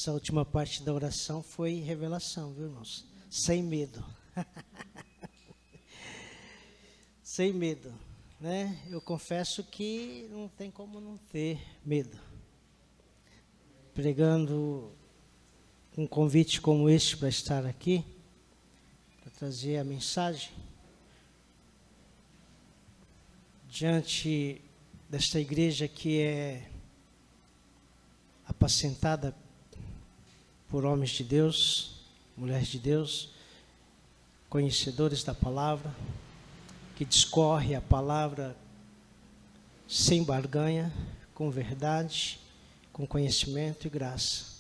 Essa última parte da oração foi revelação, viu, irmãos? Sem medo. Sem medo, né? Eu confesso que não tem como não ter medo. Pregando um convite como este para estar aqui, para trazer a mensagem, diante desta igreja que é apacentada por homens de Deus, mulheres de Deus, conhecedores da palavra, que discorre a palavra sem barganha, com verdade, com conhecimento e graça.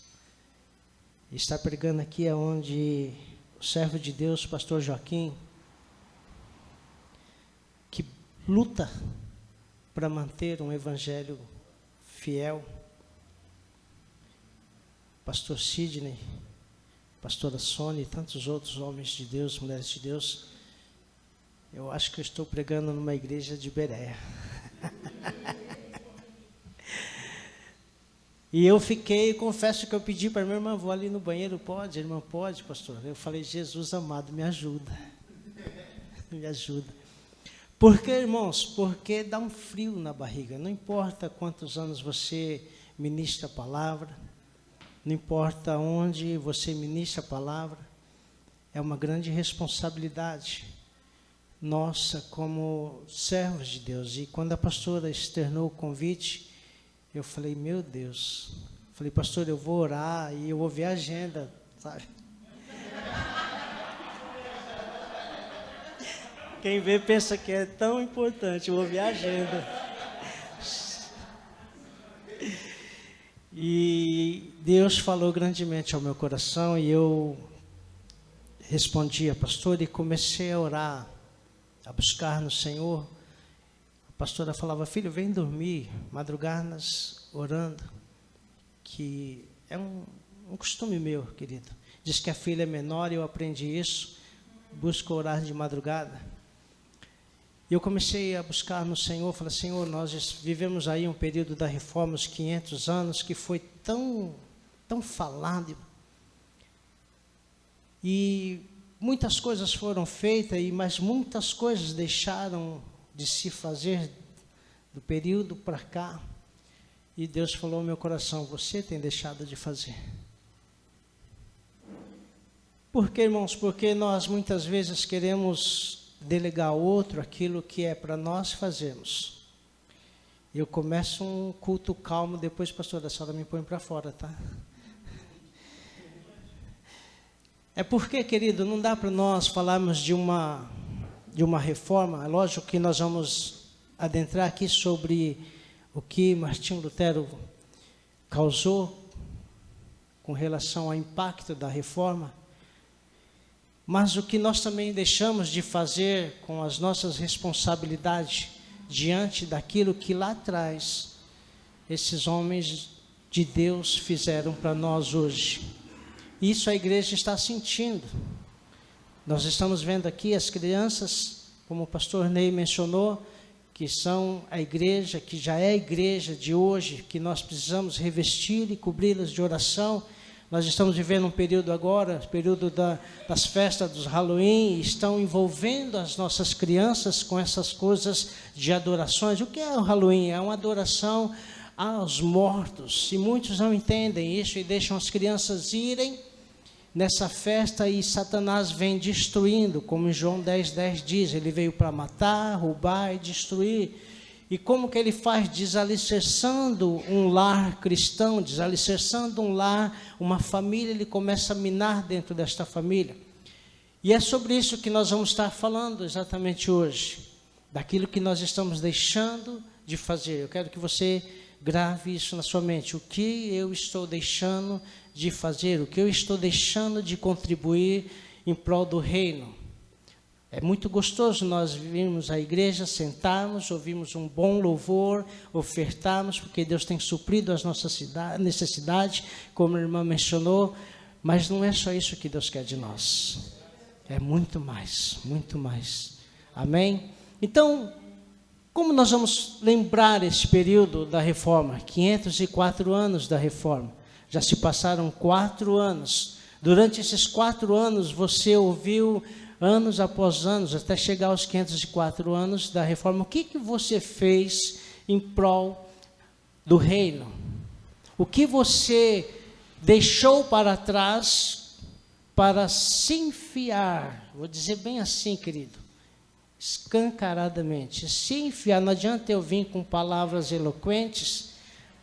Está pregando aqui onde o servo de Deus, pastor Joaquim, que luta para manter um evangelho fiel, pastor Sidney, pastora Sônia e tantos outros homens de Deus, mulheres de Deus. Eu acho que eu estou pregando numa igreja de Bereia. E eu confesso que eu pedi para minha irmã, vou ali no banheiro, pode? A irmã, pode, pastor? Eu falei, Jesus amado, me ajuda. Me ajuda. Por que, irmãos? Porque dá um frio na barriga. Não importa quantos anos você ministra a palavra, não importa onde você ministra a palavra, é uma grande responsabilidade nossa como servos de Deus. E quando a pastora externou o convite, eu falei, meu Deus. Falei, pastor, eu vou orar e eu vou ver a agenda, sabe? Quem vê pensa que é tão importante, eu vou ver a agenda. E Deus falou grandemente ao meu coração e eu respondi a pastora e comecei a orar, a buscar no Senhor. A pastora falava, filho, vem dormir, madrugadas orando, que é um costume meu, querido. Diz que a filha é menor e eu aprendi isso, busco orar de madrugada. E eu comecei a buscar no Senhor, falei, Senhor, nós vivemos aí um período da reforma, os 500 anos, que foi tão falado. E muitas coisas foram feitas, mas muitas coisas deixaram de se fazer do período para cá. E Deus falou ao meu coração, você tem deixado de fazer. Por que, irmãos? Porque nós muitas vezes queremos delegar ao outro aquilo que é para nós fazermos. Eu começo um culto calmo, depois, pastor, a senhora me põe para fora, tá? É porque, querido, não dá para nós falarmos de uma reforma. É lógico que nós vamos adentrar aqui sobre o que Martinho Lutero causou com relação ao impacto da reforma. Mas o que nós também deixamos de fazer com as nossas responsabilidades diante daquilo que lá atrás esses homens de Deus fizeram para nós hoje. Isso a igreja está sentindo. Nós estamos vendo aqui as crianças, como o pastor Ney mencionou, que são a igreja, que já é a igreja de hoje, que nós precisamos revestir e cobri-las de oração. Nós estamos vivendo um período agora, período das festas dos Halloween, e estão envolvendo as nossas crianças com essas coisas de adorações. O que é o Halloween? É uma adoração aos mortos, e muitos não entendem isso e deixam as crianças irem nessa festa e Satanás vem destruindo, como em João 10:10 diz, ele veio para matar, roubar e destruir. E como que ele faz? Desalicerçando um lar cristão, desalicerçando um lar, uma família, ele começa a minar dentro desta família. E é sobre isso que nós vamos estar falando exatamente hoje, daquilo que nós estamos deixando de fazer. Eu quero que você grave isso na sua mente, o que eu estou deixando de fazer, o que eu estou deixando de contribuir em prol do reino. É muito gostoso nós virmos à igreja, sentarmos, ouvirmos um bom louvor, ofertarmos, porque Deus tem suprido as nossas necessidades, como a irmã mencionou, mas não é só isso que Deus quer de nós. É muito mais, muito mais. Amém? Então, como nós vamos lembrar esse período da reforma? 504 anos da reforma. Já se passaram 4 anos. Durante esses 4 anos, você ouviu anos após anos, até chegar aos 504 anos da reforma. O que você fez em prol do reino? O que você deixou para trás para se enfiar? Vou dizer bem assim, querido, escancaradamente, se enfiar. Não adianta eu vir com palavras eloquentes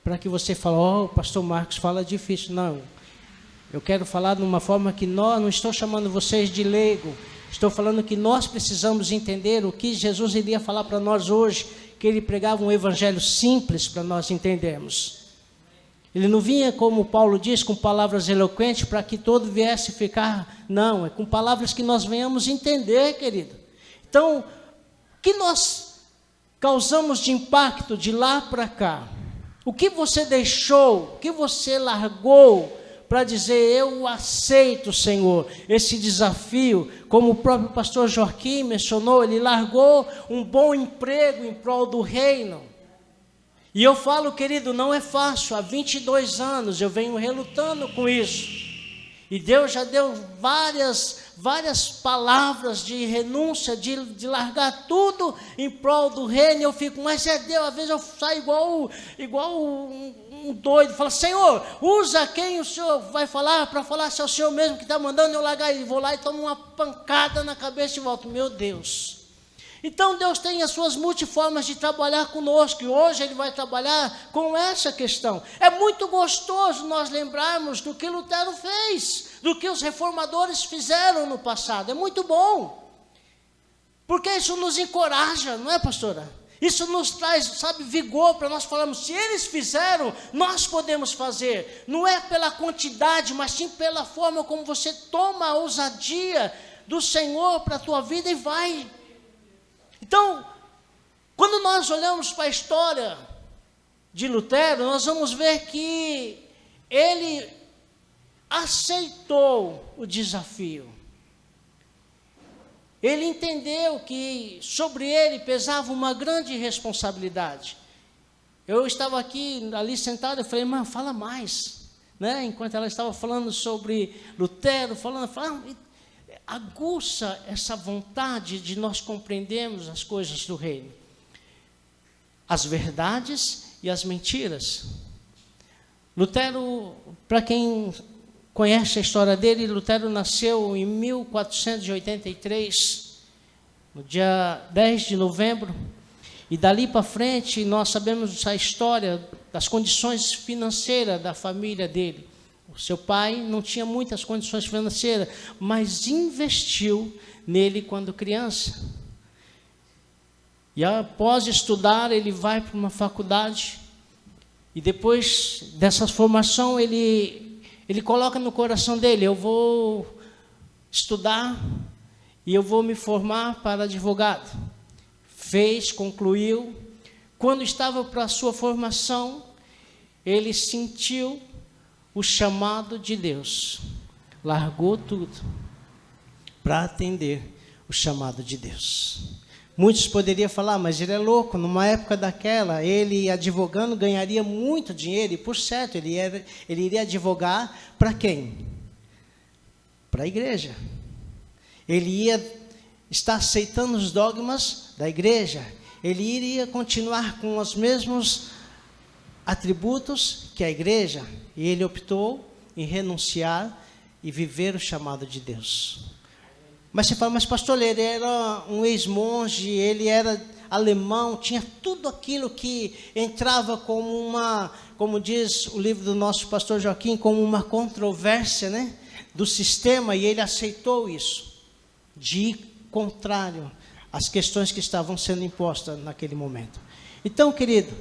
para que você fale, o pastor Marcos fala difícil. Não, eu quero falar de uma forma que não estou chamando vocês de leigo, estou falando que nós precisamos entender o que Jesus iria falar para nós hoje, que ele pregava um evangelho simples para nós entendermos. Ele não vinha, como Paulo diz, com palavras eloquentes para que todo viesse ficar, não, é com palavras que nós venhamos entender, querido. Então, o que nós causamos de impacto de lá para cá? O que você deixou, o que você largou para dizer, eu aceito, Senhor, esse desafio? Como o próprio pastor Joaquim mencionou, ele largou um bom emprego em prol do reino. E eu falo, querido, não é fácil. Há 22 anos eu venho relutando com isso. E Deus já deu várias palavras de renúncia, de largar tudo em prol do reino. E eu fico, mas é Deus. Às vezes eu saio igual um doido. Falo, Senhor, usa quem o Senhor vai falar, para falar se é o Senhor mesmo que está mandando eu largar. E vou lá e tomo uma pancada na cabeça e volto. Meu Deus. Então Deus tem as suas multiformas de trabalhar conosco, e hoje Ele vai trabalhar com essa questão. É muito gostoso nós lembrarmos do que Lutero fez, do que os reformadores fizeram no passado, é muito bom, porque isso nos encoraja, não é, pastora? Isso nos traz, sabe, vigor para nós falarmos, se eles fizeram, nós podemos fazer. Não é pela quantidade, mas sim pela forma como você toma a ousadia do Senhor para a tua vida e vai. Então, quando nós olhamos para a história de Lutero, nós vamos ver que ele aceitou o desafio. Ele entendeu que sobre ele pesava uma grande responsabilidade. Eu estava ali sentado, eu falei, irmã, fala mais. Né? Enquanto ela estava falando sobre Lutero, aguça essa vontade de nós compreendermos as coisas do reino, as verdades e as mentiras. Lutero, para quem conhece a história dele, Lutero nasceu em 1483, no dia 10 de novembro, e dali para frente nós sabemos a história das condições financeiras da família dele. O seu pai não tinha muitas condições financeiras, mas investiu nele quando criança. E após estudar, ele vai para uma faculdade. E depois dessa formação, ele coloca no coração dele, eu vou estudar e eu vou me formar para advogado. Fez, concluiu. Quando estava para a sua formação, ele sentiu o chamado de Deus, largou tudo para atender o chamado de Deus. Muitos poderiam falar, mas ele é louco, numa época daquela, ele advogando ganharia muito dinheiro, e por certo, ele iria advogar para quem? Para a igreja. Ele ia estar aceitando os dogmas da igreja, ele iria continuar com os mesmos atributos que a igreja, e ele optou em renunciar e viver o chamado de Deus. Mas você fala, mas pastor, ele era um ex-monge, ele era alemão, tinha tudo aquilo que entrava como diz o livro do nosso pastor Joaquim, como uma controvérsia, né, do sistema, e ele aceitou isso, de contrário às questões que estavam sendo impostas naquele momento. Então, querido,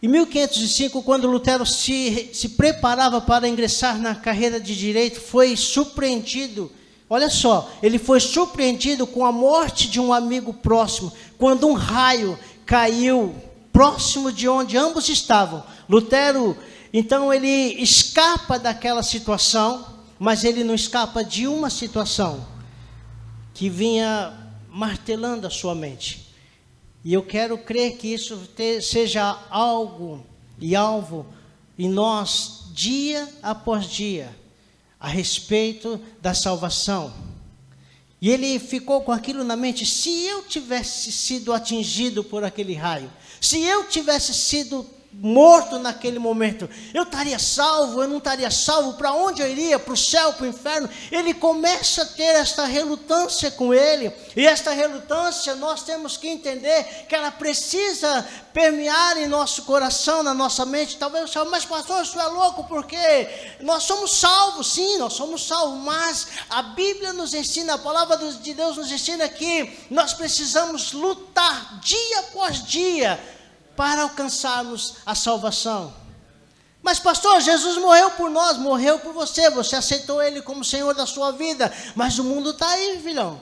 em 1505, quando Lutero se preparava para ingressar na carreira de direito, foi surpreendido, olha só, ele foi surpreendido com a morte de um amigo próximo, quando um raio caiu próximo de onde ambos estavam. Lutero, então, ele escapa daquela situação, mas ele não escapa de uma situação que vinha martelando a sua mente. E eu quero crer que isso seja algo e alvo em nós dia após dia a respeito da salvação. E ele ficou com aquilo na mente: se eu tivesse sido atingido por aquele raio, se eu tivesse sido morto naquele momento, eu estaria salvo, eu não estaria salvo, para onde eu iria? Para o céu, para o inferno? Ele começa a ter esta relutância com ele, e esta relutância nós temos que entender que ela precisa permear em nosso coração, na nossa mente. Talvez você fale: mas pastor, isso é louco, porque nós somos salvos. Sim, nós somos salvos, mas a Bíblia nos ensina, a palavra de Deus nos ensina que nós precisamos lutar dia após dia para alcançarmos a salvação. Mas pastor, Jesus morreu por nós, morreu por você, você aceitou Ele como Senhor da sua vida, mas o mundo está aí, filhão.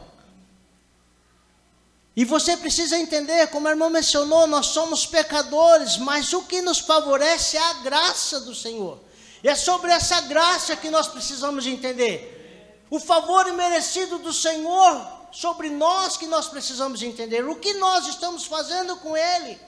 E você precisa entender, como a irmã mencionou, nós somos pecadores, mas o que nos favorece é a graça do Senhor. E é sobre essa graça que nós precisamos entender. O favor imerecido do Senhor sobre nós que nós precisamos entender. O que nós estamos fazendo com Ele.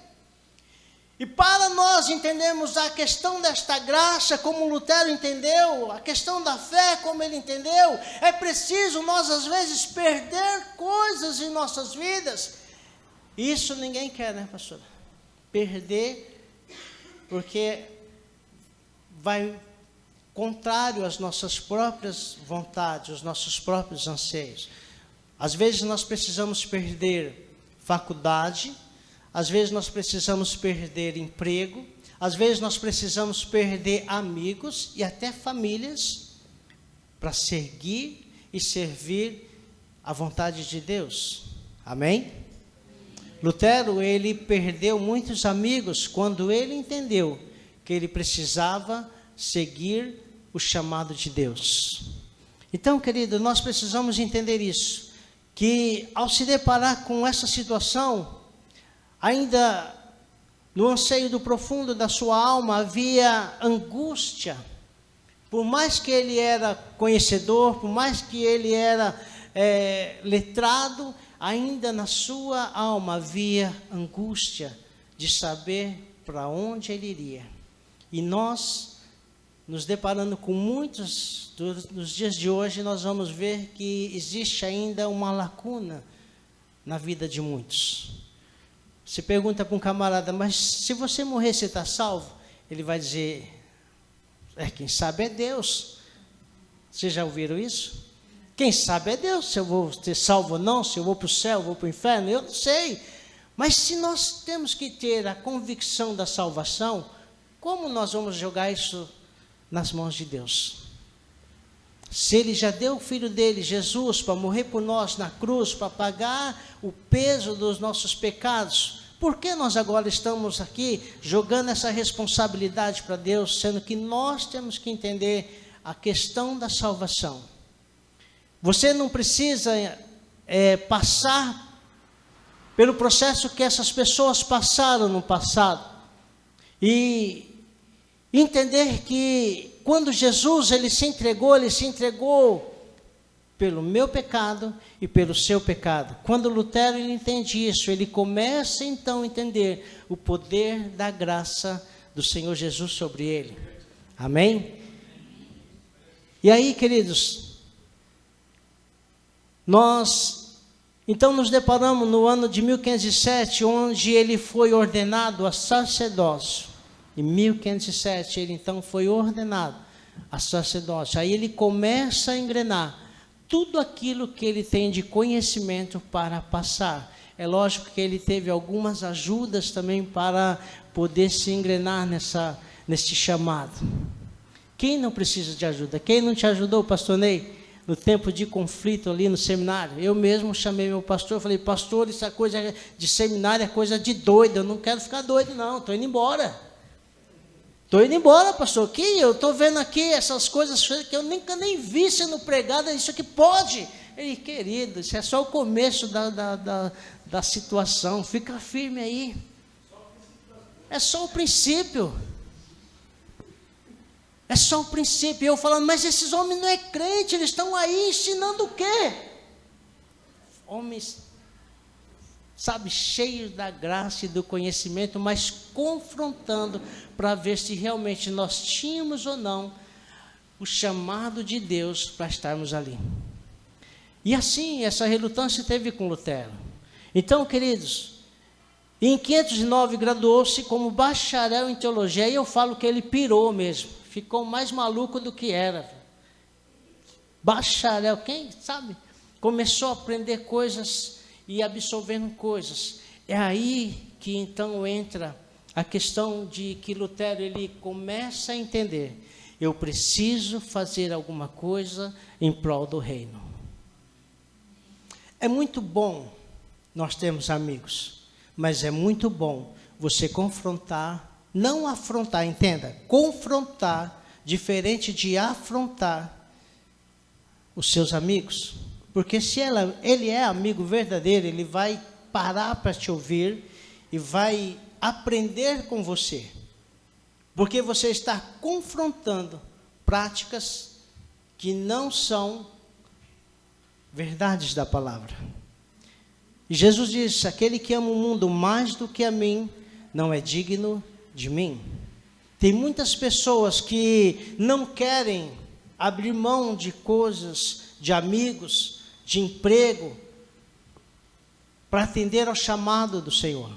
E para nós entendermos a questão desta graça, como Lutero entendeu, a questão da fé, como ele entendeu, é preciso nós, às vezes, perder coisas em nossas vidas. Isso ninguém quer, né, pastora? Perder, porque vai contrário às nossas próprias vontades, aos nossos próprios anseios. Às vezes nós precisamos perder faculdade, às vezes nós precisamos perder emprego, às vezes nós precisamos perder amigos e até famílias para seguir e servir a vontade de Deus. Amém? Lutero, ele perdeu muitos amigos quando ele entendeu que ele precisava seguir o chamado de Deus. Então, querido, nós precisamos entender isso, que ao se deparar com essa situação, ainda no anseio do profundo da sua alma havia angústia. Por mais que ele era conhecedor, por mais que ele era letrado, ainda na sua alma havia angústia de saber para onde ele iria. E nós, nos deparando com muitos nos dias de hoje, nós vamos ver que existe ainda uma lacuna na vida de muitos. Você pergunta para um camarada: mas se você morrer, você está salvo? Ele vai dizer: quem sabe é Deus. Vocês já ouviram isso? Quem sabe é Deus, se eu vou ser salvo ou não, se eu vou para o céu, vou para o inferno, eu não sei. Mas se nós temos que ter a convicção da salvação, como nós vamos jogar isso nas mãos de Deus? Se Ele já deu o Filho dele, Jesus, para morrer por nós na cruz, para pagar o peso dos nossos pecados, por que nós agora estamos aqui jogando essa responsabilidade para Deus, sendo que nós temos que entender a questão da salvação? Você não precisa passar pelo processo que essas pessoas passaram no passado e entender que quando Jesus ele se entregou pelo meu pecado e pelo seu pecado. Quando Lutero ele entende isso, ele começa então a entender o poder da graça do Senhor Jesus sobre ele. Amém? E aí, queridos, nós então nos deparamos no ano de 1507, onde ele foi ordenado a sacerdócio. Em 1507, ele então foi ordenado a sacerdócio. Aí ele começa a engrenar tudo aquilo que ele tem de conhecimento para passar. É lógico que ele teve algumas ajudas também para poder se engrenar neste chamado. Quem não precisa de ajuda? Quem não te ajudou, pastor Ney, no tempo de conflito ali no seminário? Eu mesmo chamei meu pastor, falei: pastor, essa coisa de seminário é coisa de doido, eu não quero ficar doido não, estou indo embora. Estou indo embora, pastor. Que eu estou vendo aqui essas coisas que eu nunca nem vi sendo pregada. Isso aqui pode. Ei, querido, isso é só o começo da situação. Fica firme aí. É só o princípio. É só o princípio. E eu falando: mas esses homens não é crente, eles estão aí ensinando o quê? Homens sabe, cheios da graça e do conhecimento, mas confrontando para ver se realmente nós tínhamos ou não o chamado de Deus para estarmos ali. E assim, essa relutância teve com Lutero. Então, queridos, em 509 graduou-se como bacharel em teologia, e eu falo que ele pirou mesmo, ficou mais maluco do que era. Bacharel, quem sabe? Começou a aprender coisas e absorvendo coisas. É aí que então entra a questão de que Lutero ele começa a entender: eu preciso fazer alguma coisa em prol do reino. É muito bom nós termos amigos, mas é muito bom você confrontar, não afrontar, entenda, confrontar, diferente de afrontar os seus amigos. Porque se ele é amigo verdadeiro, ele vai parar para te ouvir e vai aprender com você. Porque você está confrontando práticas que não são verdades da palavra. E Jesus disse: aquele que ama o mundo mais do que a mim, não é digno de mim. Tem muitas pessoas que não querem abrir mão de coisas, de amigos, de emprego, para atender ao chamado do Senhor.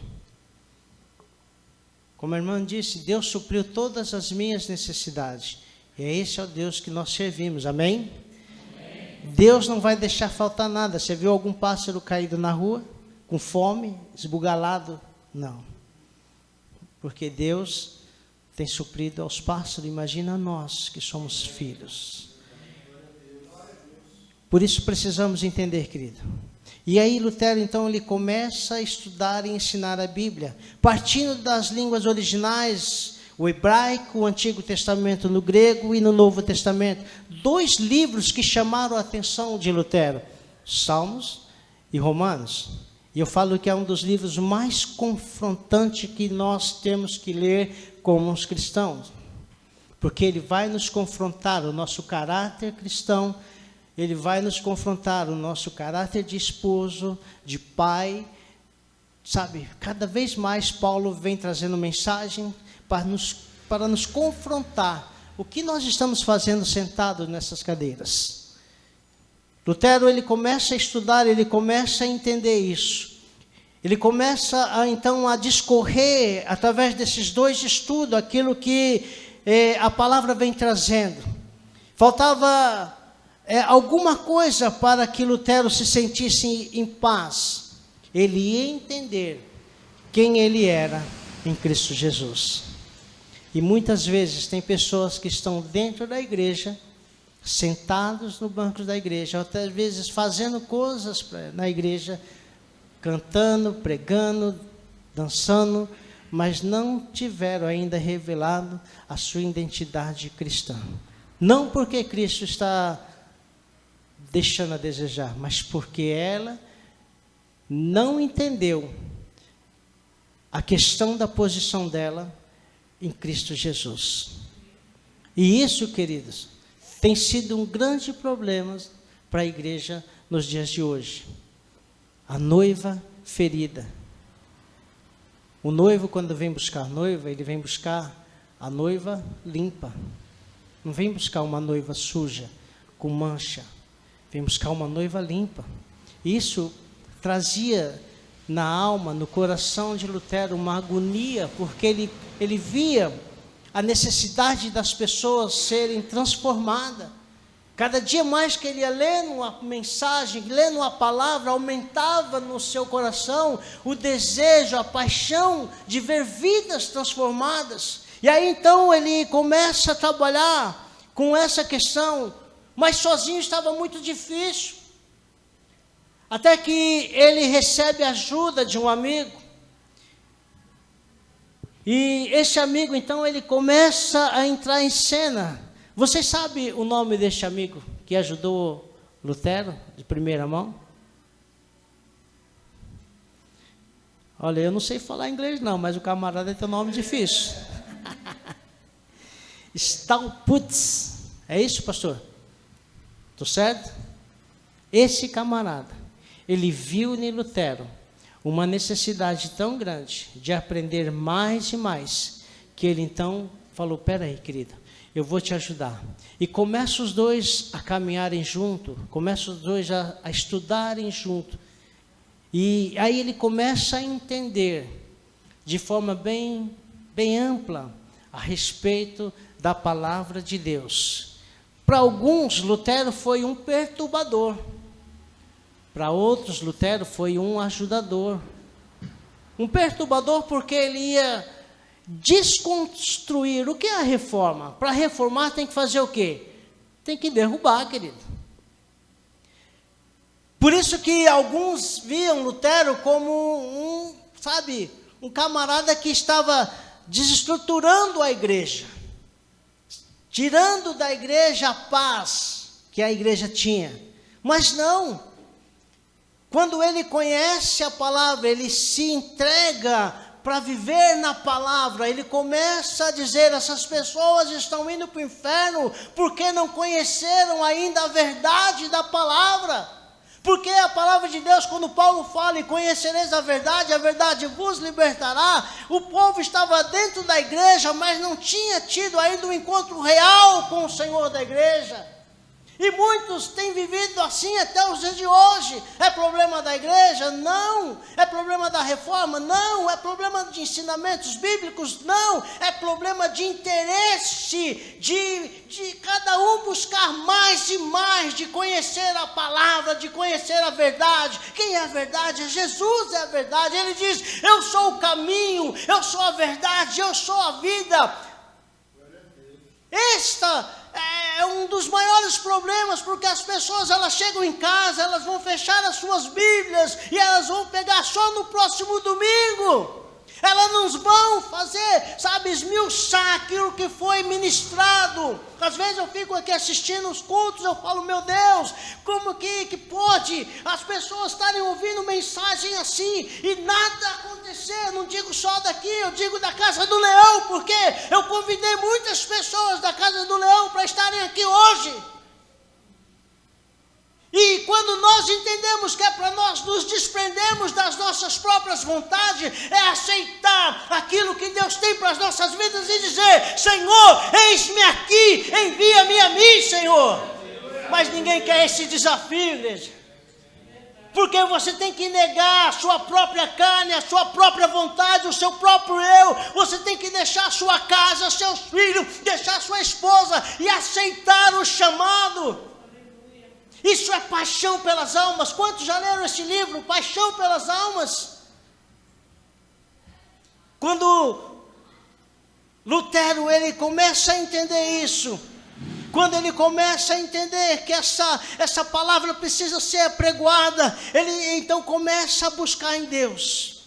Como a irmã disse, Deus supriu todas as minhas necessidades. E esse é o Deus que nós servimos, amém? Amém. Deus não vai deixar faltar nada. Você viu algum pássaro caído na rua, com fome, esbugalado? Não. Porque Deus tem suprido aos pássaros, imagina nós que somos filhos. Por isso precisamos entender, querido. E aí Lutero, então, ele começa a estudar e ensinar a Bíblia, partindo das línguas originais, o hebraico, o Antigo Testamento no grego e no Novo Testamento. 2 livros que chamaram a atenção de Lutero, Salmos e Romanos. E eu falo que é um dos livros mais confrontantes que nós temos que ler como os cristãos. Porque ele vai nos confrontar o nosso caráter cristão, ele vai nos confrontar o nosso caráter de esposo, de pai. Sabe, cada vez mais Paulo vem trazendo mensagem para nos confrontar. O que nós estamos fazendo sentados nessas cadeiras? Lutero, ele começa a estudar, ele começa a entender isso. Ele começa, então, a discorrer, através desses 2 estudos, aquilo que a palavra vem trazendo. Faltava alguma coisa para que Lutero se sentisse em paz. Ele ia entender quem ele era em Cristo Jesus. E muitas vezes tem pessoas que estão dentro da igreja, sentados no banco da igreja, ou até às vezes fazendo coisas na igreja, cantando, pregando, dançando, mas não tiveram ainda revelado a sua identidade cristã. Não porque Cristo está deixando a desejar, mas porque ela não entendeu a questão da posição dela em Cristo Jesus. E isso, queridos, tem sido um grande problema para a igreja nos dias de hoje. A noiva ferida. O noivo, quando vem buscar a noiva, ele vem buscar a noiva limpa. Não vem buscar uma noiva suja, com mancha. Vem buscar uma noiva limpa. Isso trazia na alma, no coração de Lutero, uma agonia, porque ele via a necessidade das pessoas serem transformadas. Cada dia mais que ele ia lendo a mensagem, lendo a palavra, aumentava no seu coração o desejo, a paixão de ver vidas transformadas. E aí então ele começa a trabalhar com essa questão, mas sozinho estava muito difícil. Até que ele recebe a ajuda de um amigo. E esse amigo, então, ele começa a entrar em cena. Vocês sabem o nome deste amigo que ajudou Lutero, de primeira mão? Olha, eu não sei falar inglês não, mas o camarada tem um nome difícil. Staupitz. É isso, pastor? Estou certo? Esse camarada, ele viu em Lutero uma necessidade tão grande de aprender mais e mais, que ele então falou, peraí, querida, eu vou te ajudar. E começa os dois a caminharem junto, começa os dois a estudarem junto. E aí ele começa a entender de forma bem ampla a respeito da palavra de Deus. Para alguns, Lutero foi um perturbador. Para outros, Lutero foi um ajudador. Um perturbador porque ele ia desconstruir. O que é a reforma? Para reformar tem que fazer o quê? Tem que derrubar, querido. Por isso que alguns viam Lutero como um camarada que estava desestruturando a igreja, tirando da igreja a paz que a igreja tinha. Mas não. Quando ele conhece a palavra, ele se entrega para viver na palavra, ele começa a dizer, essas pessoas estão indo para o inferno, porque não conheceram ainda a verdade da palavra. Porque a palavra de Deus, quando Paulo fala, e conhecereis a verdade vos libertará, o povo estava dentro da igreja, mas não tinha tido ainda um encontro real com o Senhor da igreja. E muitos têm vivido assim até os dias de hoje. É problema da igreja? Não. É problema da reforma? Não. É problema de ensinamentos bíblicos? Não. É problema de interesse, de cada um buscar mais e mais, de conhecer a palavra, de conhecer a verdade. Quem é a verdade? Jesus é a verdade. Ele diz, eu sou o caminho, eu sou a verdade, eu sou a vida. Esta é um dos maiores problemas, porque as pessoas, elas chegam em casa, elas vão fechar as suas Bíblias e elas vão pegar só no próximo domingo. Elas não vão fazer, esmiuçar aquilo que foi ministrado. Às vezes eu fico aqui assistindo os cultos, eu falo, meu Deus, como que pode as pessoas estarem ouvindo mensagem assim e nada acontecer? Não digo só daqui, eu digo da Casa do Leão, porque eu convidei muitas pessoas da Casa do Leão para estarem aqui hoje. E quando nós entendemos que é para nós nos desprendermos das nossas próprias vontades, é aceitar aquilo que Deus tem para as nossas vidas e dizer, Senhor, eis-me aqui, envia-me a mim, Senhor. Mas ninguém quer esse desafio, igreja. Porque você tem que negar a sua própria carne, a sua própria vontade, o seu próprio eu. Você tem que deixar a sua casa, seus filhos, deixar a sua esposa e aceitar o chamado. Isso é paixão pelas almas. Quantos já leram esse livro? Paixão pelas almas. Quando Lutero, ele começa a entender isso, quando ele começa a entender que essa palavra precisa ser apregoada, ele então começa a buscar em Deus.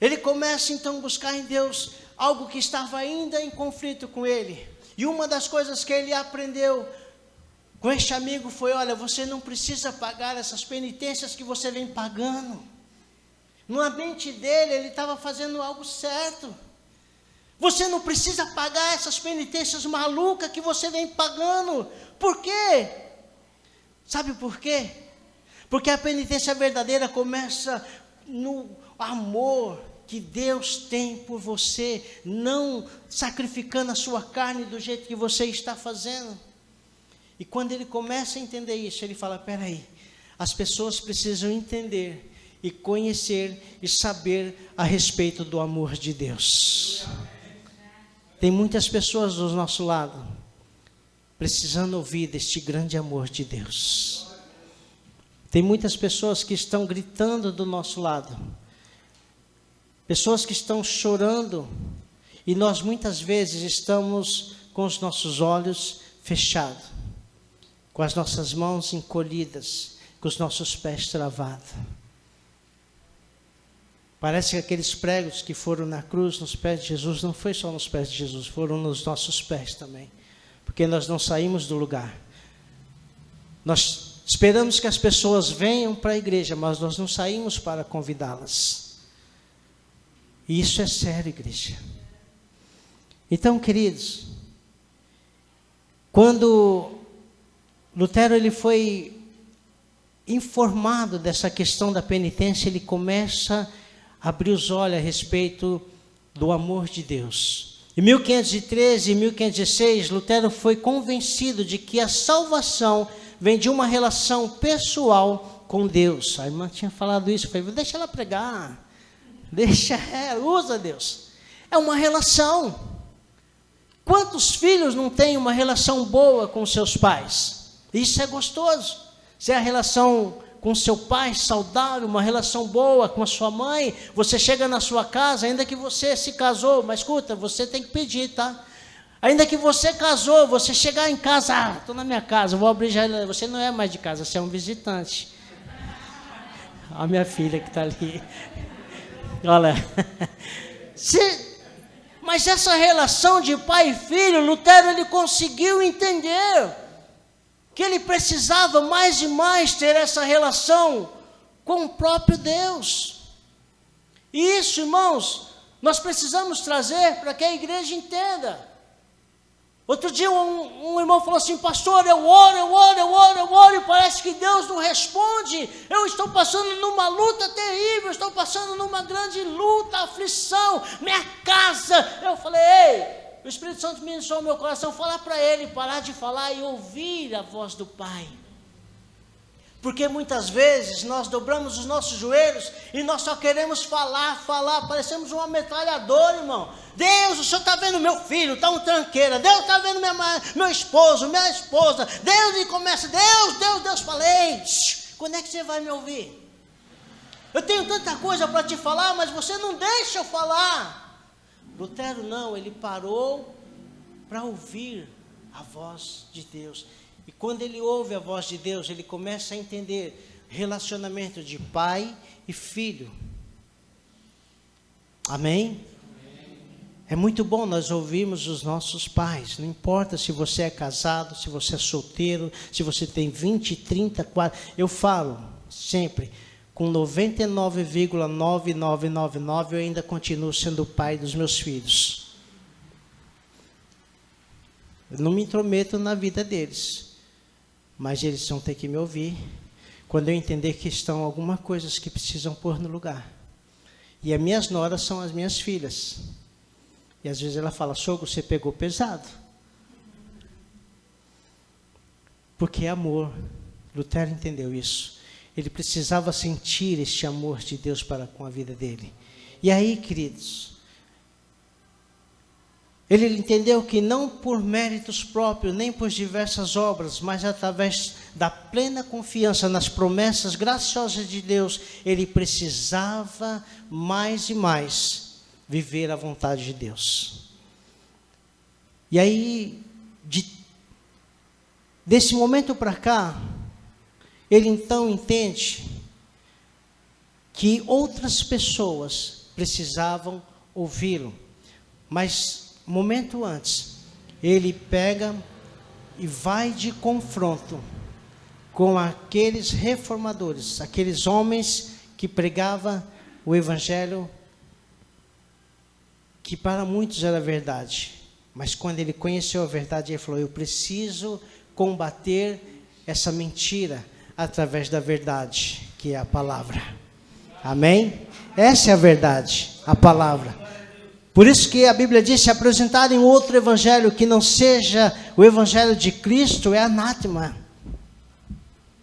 Ele começa então a buscar em Deus algo que estava ainda em conflito com ele. E uma das coisas que ele aprendeu com este amigo foi, olha, você não precisa pagar essas penitências que você vem pagando. Na mente dele, ele estava fazendo algo certo. Você não precisa pagar essas penitências malucas que você vem pagando. Por quê? Sabe por quê? Porque a penitência verdadeira começa no amor que Deus tem por você, não sacrificando a sua carne do jeito que você está fazendo. E quando ele começa a entender isso, ele fala, peraí, as pessoas precisam entender e conhecer e saber a respeito do amor de Deus. Tem muitas pessoas do nosso lado precisando ouvir deste grande amor de Deus. Tem muitas pessoas que estão gritando do nosso lado, pessoas que estão chorando, e nós muitas vezes estamos com os nossos olhos fechados, com as nossas mãos encolhidas, com os nossos pés travados. Parece que aqueles pregos que foram na cruz, nos pés de Jesus, não foi só nos pés de Jesus, foram nos nossos pés também. Porque nós não saímos do lugar. Nós esperamos que as pessoas venham para a igreja, mas nós não saímos para convidá-las. E isso é sério, igreja. Então, queridos, quando Lutero ele foi informado dessa questão da penitência, ele começa a abrir os olhos a respeito do amor de Deus. Em 1513 e 1516, Lutero foi convencido de que a salvação vem de uma relação pessoal com Deus. A irmã tinha falado isso, eu falei, deixa ela pregar, deixa ela, usa Deus. É uma relação. Quantos filhos não têm uma relação boa com seus pais? Isso é gostoso. Se é a relação com seu pai saudável, uma relação boa com a sua mãe, você chega na sua casa, ainda que você se casou, mas escuta, você tem que pedir, tá? Ainda que você casou, você chegar em casa, estou na minha casa, vou abrir já, você não é mais de casa, você é um visitante. A minha filha que está ali. Olha. Mas essa relação de pai e filho, Lutero ele conseguiu entender que ele precisava mais e mais ter essa relação com o próprio Deus. E isso, irmãos, nós precisamos trazer para que a igreja entenda. Outro dia um irmão falou assim, pastor, eu oro, e parece que Deus não responde. Eu estou passando numa luta terrível, estou passando numa grande luta, aflição, minha casa. Eu falei, ei, o Espírito Santo ministrou ao meu coração, falar para ele, parar de falar e ouvir a voz do Pai. Porque muitas vezes nós dobramos os nossos joelhos e nós só queremos falar, parecemos uma metralhadora, irmão. Deus, o Senhor está vendo meu filho, está um tranqueira. Deus está vendo meu esposo, minha esposa. Deus, e começa, Deus, falei. Quando é que você vai me ouvir? Eu tenho tanta coisa para te falar, mas você não deixa eu falar. Lutero não, ele parou para ouvir a voz de Deus. E quando ele ouve a voz de Deus, ele começa a entender relacionamento de pai e filho. Amém? É muito bom nós ouvirmos os nossos pais. Não importa se você é casado, se você é solteiro, se você tem 20, 30, 40. Eu falo sempre, com 99,9999 eu ainda continuo sendo o pai dos meus filhos. Eu não me intrometo na vida deles. Mas eles vão ter que me ouvir quando eu entender que estão algumas coisas que precisam pôr no lugar. E as minhas noras são as minhas filhas. E às vezes ela fala, sogro, você pegou pesado. Porque é amor. Lutero entendeu isso. Ele precisava sentir este amor de Deus para com a vida dele. E aí, queridos, ele entendeu que não por méritos próprios, nem por diversas obras, mas através da plena confiança nas promessas graciosas de Deus, ele precisava mais e mais viver a vontade de Deus. E aí, desse momento para cá, ele então entende que outras pessoas precisavam ouvi-lo, mas momento antes, ele pega e vai de confronto com aqueles reformadores, aqueles homens que pregavam o evangelho, que para muitos era verdade, mas quando ele conheceu a verdade, ele falou, eu preciso combater essa mentira através da verdade, que é a palavra. Amém? Essa é a verdade, a palavra. Por isso que a Bíblia diz, se apresentarem outro evangelho que não seja o evangelho de Cristo, é anátema.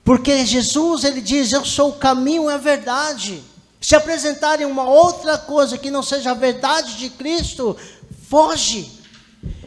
Porque Jesus, ele diz, eu sou o caminho e a verdade. Se apresentarem uma outra coisa que não seja a verdade de Cristo, foge.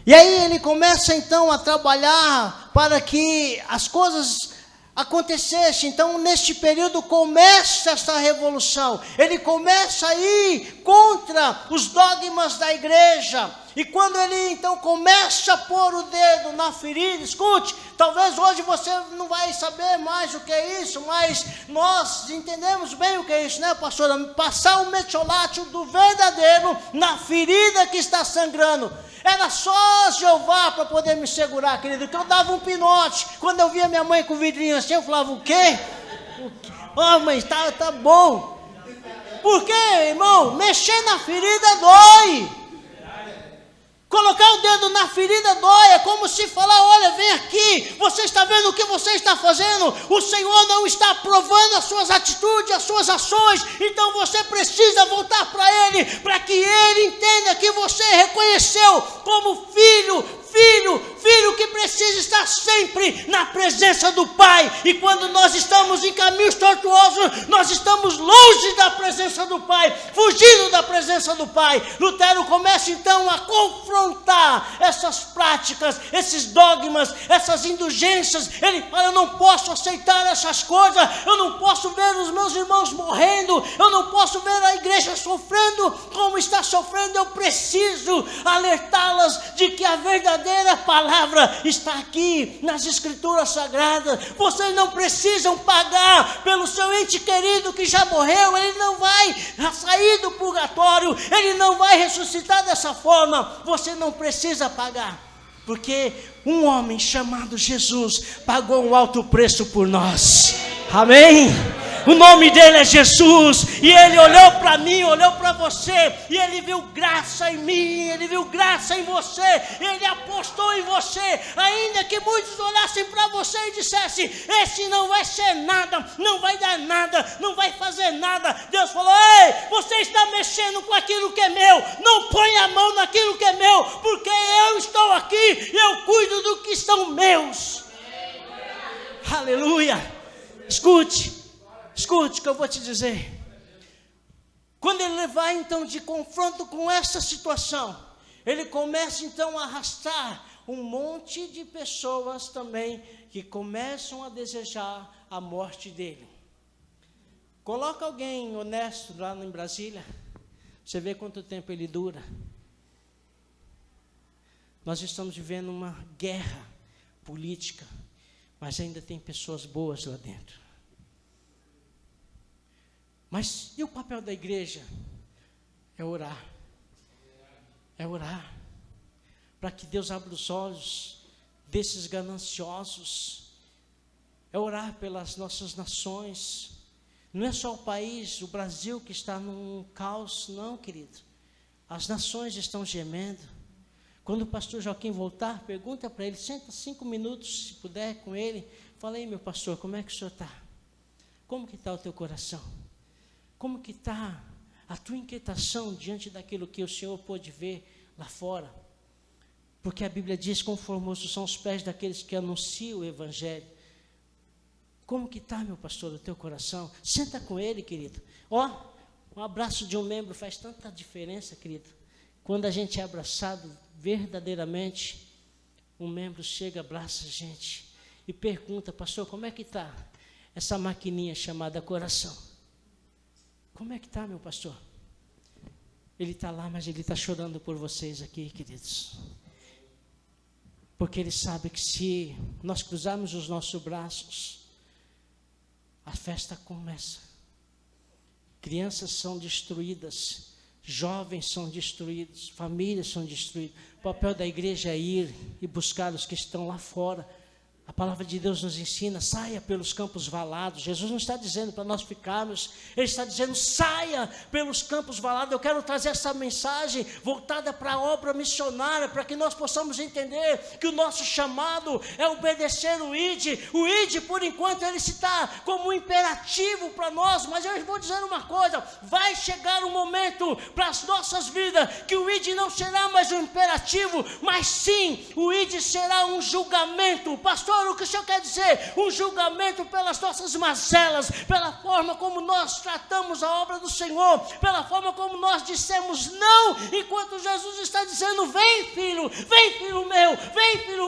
E aí ele começa então a trabalhar para que as coisas acontecessem. Então neste período começa essa revolução. Ele começa a ir contra os dogmas da igreja. E quando ele então começa a pôr o dedo na ferida, escute, talvez hoje você não vai saber mais o que é isso, mas nós entendemos bem o que é isso, né, pastora? Passar o metiolate do verdadeiro na ferida que está sangrando. Era só Jeová para poder me segurar, querido, que eu dava um pinote. Quando eu via minha mãe com o vidrinho assim, eu falava, o quê? Oh, mãe, tá bom. Por quê, irmão? Mexer na ferida dói. Colocar o dedo na ferida dói, é como se falar, olha, vem aqui, você está vendo o que você está fazendo, o Senhor não está aprovando as suas atitudes, as suas ações, então você precisa voltar para Ele, para que Ele entenda que você reconheceu como filho que precisa estar sempre na presença do Pai, e quando nós estamos em caminhos tortuosos, nós estamos longe da presença do Pai, fugindo da presença do Pai. Lutero começa então a confrontar essas práticas, esses dogmas, essas indulgências. Ele fala, eu não posso aceitar essas coisas, eu não posso ver os meus irmãos morrendo, eu não posso ver a igreja sofrendo como está sofrendo, eu preciso alertá-las de que a verdadeira palavra está aqui nas Escrituras Sagradas. Vocês não precisam pagar pelo seu ente querido que já morreu, ele não vai sair do purgatório, ele não vai ressuscitar dessa forma. Você não precisa pagar, porque um homem chamado Jesus pagou um alto preço por nós. Amém? O nome dele é Jesus, e ele olhou para mim, olhou para você, e ele viu graça em mim, ele viu graça em você, ele apostou em você, ainda que muitos olhassem para você e dissessem, esse não vai ser nada, não vai dar nada, não vai fazer nada. Deus falou, ei, você está mexendo com aquilo que é meu, não põe a mão naquilo que é meu, porque eu estou aqui, e eu cuido do que são meus. Aleluia. Escute o que eu vou te dizer. Quando ele vai então de confronto com essa situação, ele começa então a arrastar um monte de pessoas também que começam a desejar a morte dele. Coloca alguém honesto lá em Brasília, você vê quanto tempo ele dura. Nós estamos vivendo uma guerra política, mas ainda tem pessoas boas lá dentro. Mas e o papel da igreja? É orar. É orar. Para que Deus abra os olhos desses gananciosos. É orar pelas nossas nações. Não é só o país, o Brasil, que está num caos, não, querido. As nações estão gemendo. Quando o pastor Joaquim voltar, pergunta para ele, senta 5 minutos, se puder, com ele. Fala aí, meu pastor, como é que o senhor está? Como que está o teu coração? Como que está a tua inquietação diante daquilo que o Senhor pôde ver lá fora? Porque a Bíblia diz, quão formosos são os pés daqueles que anunciam o Evangelho. Como que está, meu pastor, o teu coração? Senta com ele, querido. Um abraço de um membro faz tanta diferença, querido. Quando a gente é abraçado verdadeiramente, um membro chega, abraça a gente e pergunta, pastor, como é que está essa maquininha chamada coração? Como é que está, meu pastor? Ele está lá, mas ele está chorando por vocês aqui, queridos. Porque ele sabe que se nós cruzarmos os nossos braços, a festa começa. Crianças são destruídas, jovens são destruídos, famílias são destruídas. O papel da igreja é ir e buscar os que estão lá fora. A palavra de Deus nos ensina, saia pelos campos valados. Jesus não está dizendo para nós ficarmos, Ele está dizendo, saia pelos campos valados. Eu quero trazer essa mensagem voltada para a obra missionária, para que nós possamos entender que o nosso chamado é obedecer o ID. O ID, por enquanto, ele está como um imperativo para nós, mas eu vou dizer uma coisa, vai chegar um momento para as nossas vidas, que o ID não será mais um imperativo, mas sim, o ID será um julgamento. Pastor, o que o Senhor quer dizer? Um julgamento pelas nossas mazelas, pela forma como nós tratamos a obra do Senhor, pela forma como nós dissemos não, enquanto Jesus está dizendo, vem filho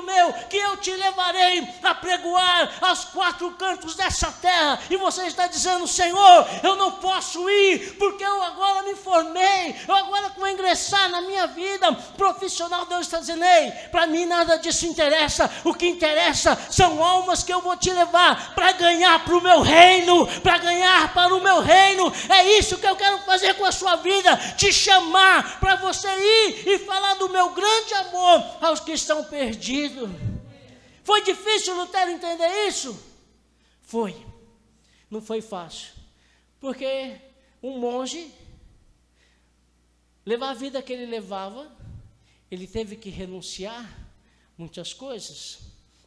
meu, que eu te levarei a pregoar aos 4 cantos dessa terra, e você está dizendo, Senhor, eu não posso ir, porque eu agora me formei, eu agora vou ingressar na minha vida profissional. Deus está dizendo, ei, para mim nada disso interessa, o que interessa são almas que eu vou te levar para ganhar para o meu reino, para ganhar para o meu reino. É isso que eu quero fazer com a sua vida, te chamar para você ir e falar do meu grande amor aos que estão perdidos. Foi difícil Lutero entender isso? Foi. Não foi fácil, porque um monge levar a vida que ele levava, ele teve que renunciar muitas coisas,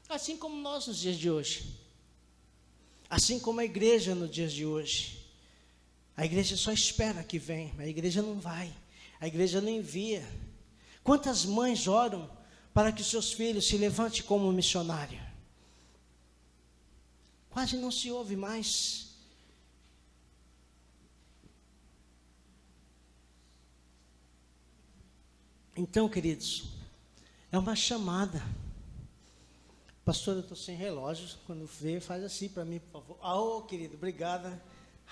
assim como nós nos dias de hoje, assim como a igreja nos dias de hoje. A igreja só espera que venha, a igreja não vai, a igreja não envia. Quantas mães oram para que seus filhos se levantem como missionário? Quase não se ouve mais. Então, queridos, é uma chamada. Pastor, eu estou sem relógio. Quando vê, faz assim para mim, por favor. Oh, querido, obrigada.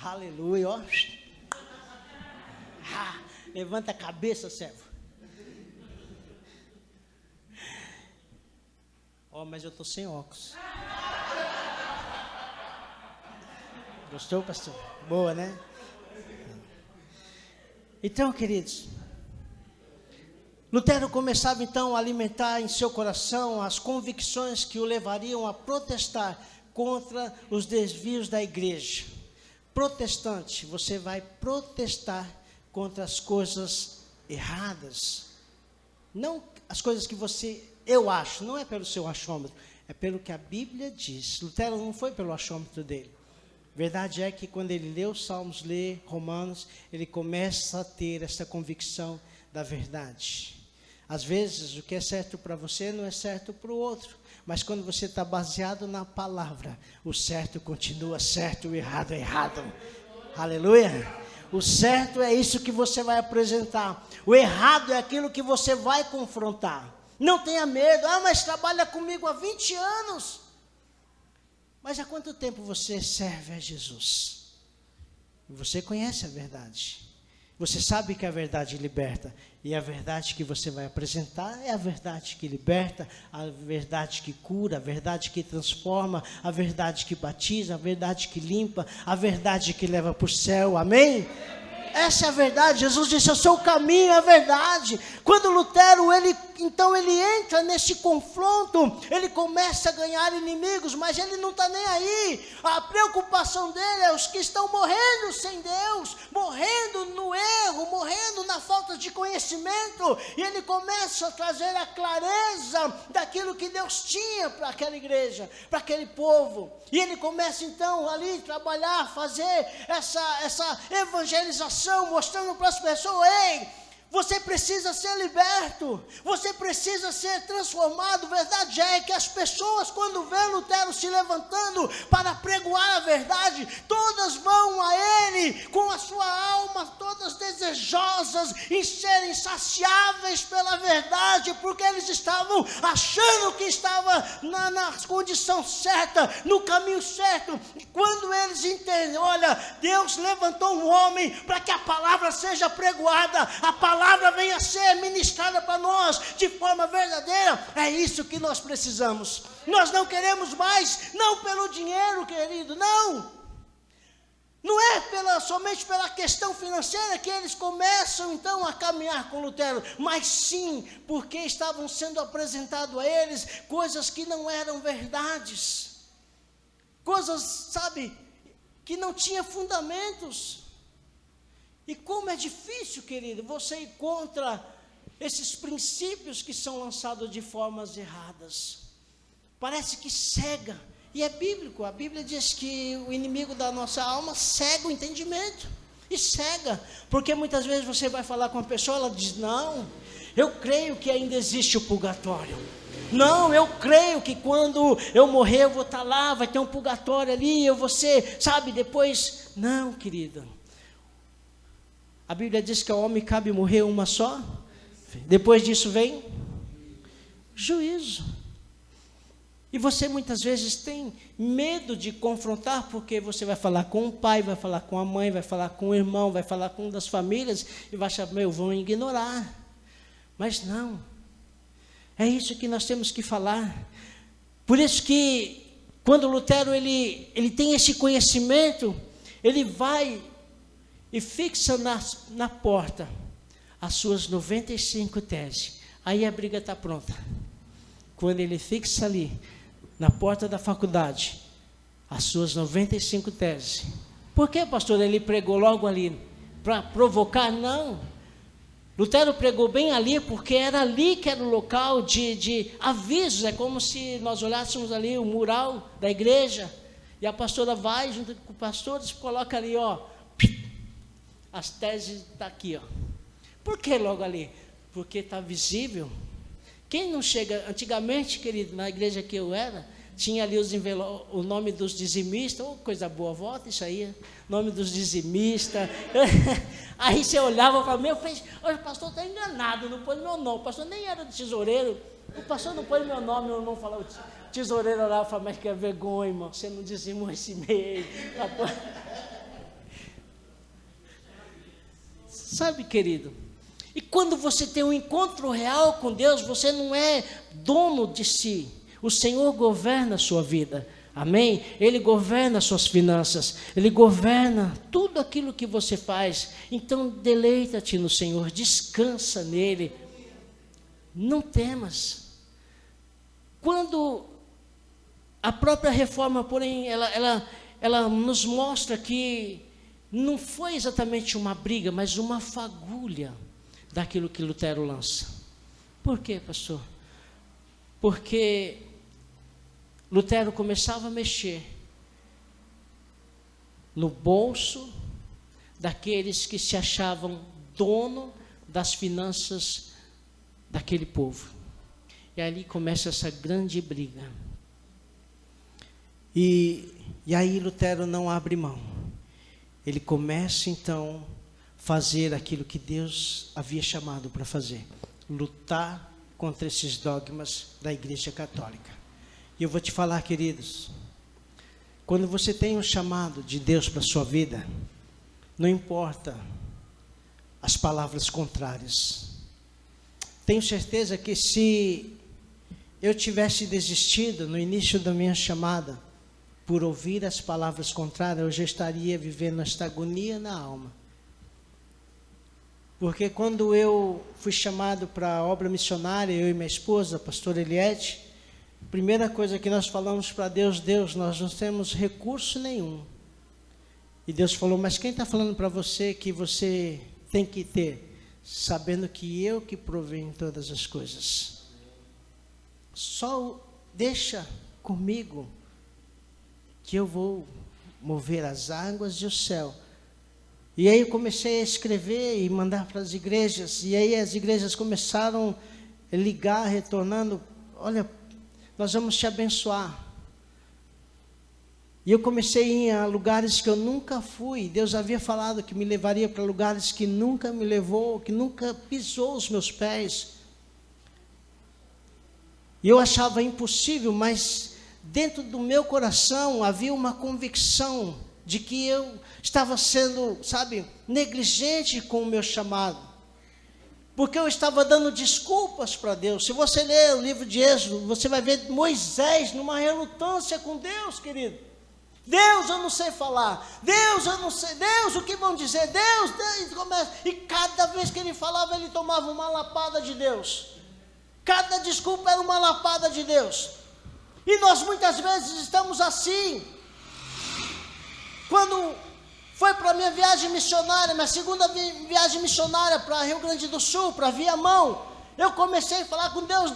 Aleluia, ó. Levanta a cabeça, servo. Ó, mas eu estou sem óculos. Gostou, pastor? Boa, né? Então, queridos, Lutero começava então a alimentar em seu coração as convicções que o levariam a protestar contra os desvios da igreja. Protestante, você vai protestar contra as coisas erradas. Não as coisas que eu acho, não é pelo seu achômetro, é pelo que a Bíblia diz. Lutero não foi pelo achômetro dele. Verdade é que quando ele lê os Salmos, lê Romanos, ele começa a ter essa convicção da verdade. Às vezes, o que é certo para você não é certo para o outro. Mas quando você está baseado na palavra, o certo continua certo, o errado é errado. Aleluia! O certo é isso que você vai apresentar. O errado é aquilo que você vai confrontar. Não tenha medo. Mas trabalha comigo há 20 anos. Mas há quanto tempo você serve a Jesus? Você conhece a verdade. Você sabe que a verdade liberta. E a verdade que você vai apresentar é a verdade que liberta, a verdade que cura, a verdade que transforma, a verdade que batiza, a verdade que limpa, a verdade que leva para o céu. Amém? Essa é a verdade. Jesus disse, eu sou o caminho, a verdade. Quando Lutero, ele entra nesse confronto, ele começa a ganhar inimigos, mas ele não está nem aí. A preocupação dele é os que estão morrendo sem Deus, morrendo no erro, morrendo na falta de conhecimento, e ele começa a trazer a clareza daquilo que Deus tinha para aquela igreja, para aquele povo, e ele começa então ali a trabalhar, fazer essa evangelização, mostrando para as pessoas, ei, você precisa ser liberto, você precisa ser transformado. Verdade é que as pessoas, quando vê Lutero se levantando para pregoar a verdade, todas vão a ele com a sua alma, todas desejosas em serem saciáveis pela verdade, porque eles estavam achando que estava na condição certa, no caminho certo. E quando eles entendem, olha, Deus levantou um homem para que a palavra seja pregoada, a palavra venha a ser ministrada para nós de forma verdadeira, é isso que nós precisamos. Nós não queremos mais, não pelo dinheiro, querido, não é somente pela questão financeira que eles começam então a caminhar com Lutero, mas sim porque estavam sendo apresentado a eles coisas que não eram verdades, coisas, sabe, que não tinham fundamentos. E como é difícil, querido, você ir contra esses princípios que são lançados de formas erradas. Parece que cega. E é bíblico. A Bíblia diz que o inimigo da nossa alma cega o entendimento. E cega. Porque muitas vezes você vai falar com uma pessoa, ela diz, não, eu creio que ainda existe o purgatório. Não, eu creio que quando eu morrer eu vou estar lá, vai ter um purgatório ali, eu vou ser, sabe, depois... Não, querida. A Bíblia diz que ao homem cabe morrer uma só. Depois disso vem juízo. E você muitas vezes tem medo de confrontar, porque você vai falar com o pai, vai falar com a mãe, vai falar com o irmão, vai falar com uma das famílias, e vai achar, vão ignorar. Mas não. É isso que nós temos que falar. Por isso que, quando Lutero ele tem esse conhecimento, ele vai e fixa na porta as suas 95 teses. Aí a briga está pronta. Quando ele fixa ali, na porta da faculdade, as suas 95 teses. Por que, pastor, ele pregou logo ali? Para provocar? Não. Lutero pregou bem ali, porque era ali que era o local de avisos. É como se nós olhássemos ali o mural da igreja, e a pastora vai junto com o pastor e coloca ali, ó, as teses estão aqui, ó. Por que logo ali? Porque está visível. Quem não chega, antigamente, querido, na igreja que eu era, tinha ali o nome dos dizimistas, oh, coisa boa, vota isso aí, nome dos dizimistas. Aí você olhava e falava, o pastor está enganado, não pôs meu nome, o pastor nem era de tesoureiro, o pastor não pôs meu nome, meu irmão falou, o tesoureiro lá, falava, mas que vergonha, irmão, você não dizimou esse mês. Sabe, querido, e quando você tem um encontro real com Deus, você não é dono de si. O Senhor governa a sua vida, amém? Ele governa as suas finanças, Ele governa tudo aquilo que você faz. Então, deleita-te no Senhor, descansa nele, não temas. Quando a própria reforma, porém, ela nos mostra que não foi exatamente uma briga, mas uma fagulha daquilo que Lutero lança. Por quê, pastor? Porque Lutero começava a mexer no bolso daqueles que se achavam dono das finanças daquele povo. E ali começa essa grande briga. E aí Lutero não abre mão. Ele começa então a fazer aquilo que Deus havia chamado para fazer. Lutar contra esses dogmas da Igreja Católica. E eu vou te falar, queridos, quando você tem um chamado de Deus para a sua vida, não importa as palavras contrárias. Tenho certeza que se eu tivesse desistido no início da minha chamada, por ouvir as palavras contrárias, eu já estaria vivendo esta agonia na alma. Porque quando eu fui chamado para a obra missionária, eu e minha esposa, a pastora Eliette, a primeira coisa que nós falamos para Deus, nós não temos recurso nenhum. E Deus falou, mas quem está falando para você que você tem que ter? Sabendo que eu que provenho todas as coisas. Só deixa comigo que eu vou mover as águas e o céu. E aí eu comecei a escrever e mandar para as igrejas, e aí as igrejas começaram a ligar, retornando, olha, nós vamos te abençoar. E eu comecei a ir a lugares que eu nunca fui. Deus havia falado que me levaria para lugares que nunca me levou, que nunca pisou os meus pés. E eu achava impossível, mas dentro do meu coração havia uma convicção de que eu estava sendo, negligente com o meu chamado. Porque eu estava dando desculpas para Deus. Se você ler o livro de Êxodo, você vai ver Moisés numa relutância com Deus, querido. Deus, eu não sei falar. Deus, eu não sei. Deus, o que vão dizer? Deus. E cada vez que ele falava, ele tomava uma lapada de Deus. Cada desculpa era uma lapada de Deus. E nós muitas vezes estamos assim. Quando foi para a minha viagem missionária, minha segunda viagem missionária para Rio Grande do Sul, para Viamão, eu comecei a falar com Deus,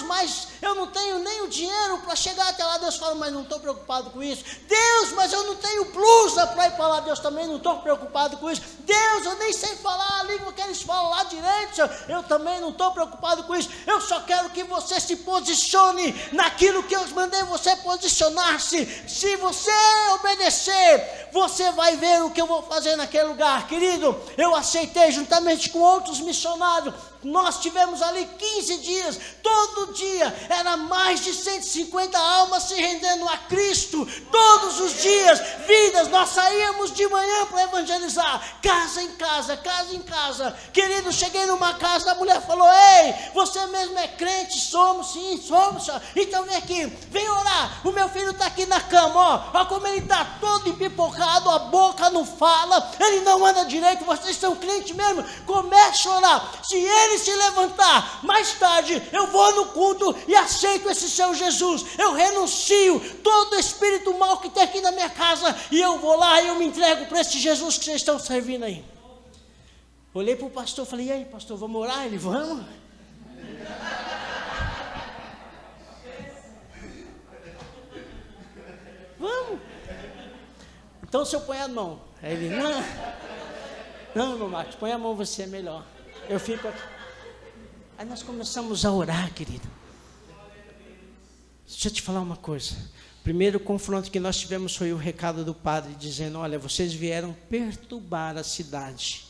mas eu não tenho nem o dinheiro para chegar até lá. Deus fala, mas não estou preocupado com isso. Deus, mas eu não tenho blusa para ir para lá. Deus, também não estou preocupado com isso. Deus, eu nem sei falar a língua que eles falam lá direito, Senhor. Eu também não estou preocupado com isso. Eu só quero que você se posicione naquilo que eu mandei você posicionar-se. Se você obedecer, você vai ver o que eu vou fazer naquele lugar. Querido, eu aceitei juntamente com outros missionários. Nós tivemos ali 15 dias, todo dia, era mais de 150 almas se rendendo a Cristo, todos os dias, vidas, nós saíamos de manhã para evangelizar, casa em casa, casa em casa. Querido, cheguei numa casa, a mulher falou, ei, você mesmo é crente? Somos, sim, somos, senhor. Então vem aqui, vem orar, o meu filho está aqui na cama, ó como ele está todo empipocado, a boca não fala, ele não anda direito, vocês são crentes mesmo? Comece a orar, se ele se levantar, mais tarde eu vou no culto e aceito esse seu Jesus, eu renuncio todo espírito mal que tem aqui na minha casa, e eu vou lá e eu me entrego para esse Jesus que vocês estão servindo aí. Olhei para o pastor, falei, e aí, pastor, vamos orar? Ele, vamos. Vamos. Então o senhor põe a mão. Aí ele, não, meu Marcos, põe a mão, você é melhor. Eu fico aqui. Aí nós começamos a orar, querido. Deixa eu te falar uma coisa. O primeiro confronto que nós tivemos foi o recado do padre, dizendo, olha, vocês vieram perturbar a cidade.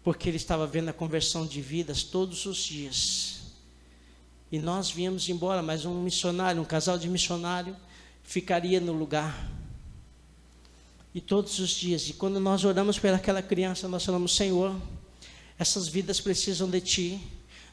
Porque ele estava vendo a conversão de vidas todos os dias. E nós viemos embora, mas um missionário, um casal de missionário, ficaria no lugar. E todos os dias, e quando nós oramos pelaquela criança, nós falamos, Senhor, essas vidas precisam de Ti.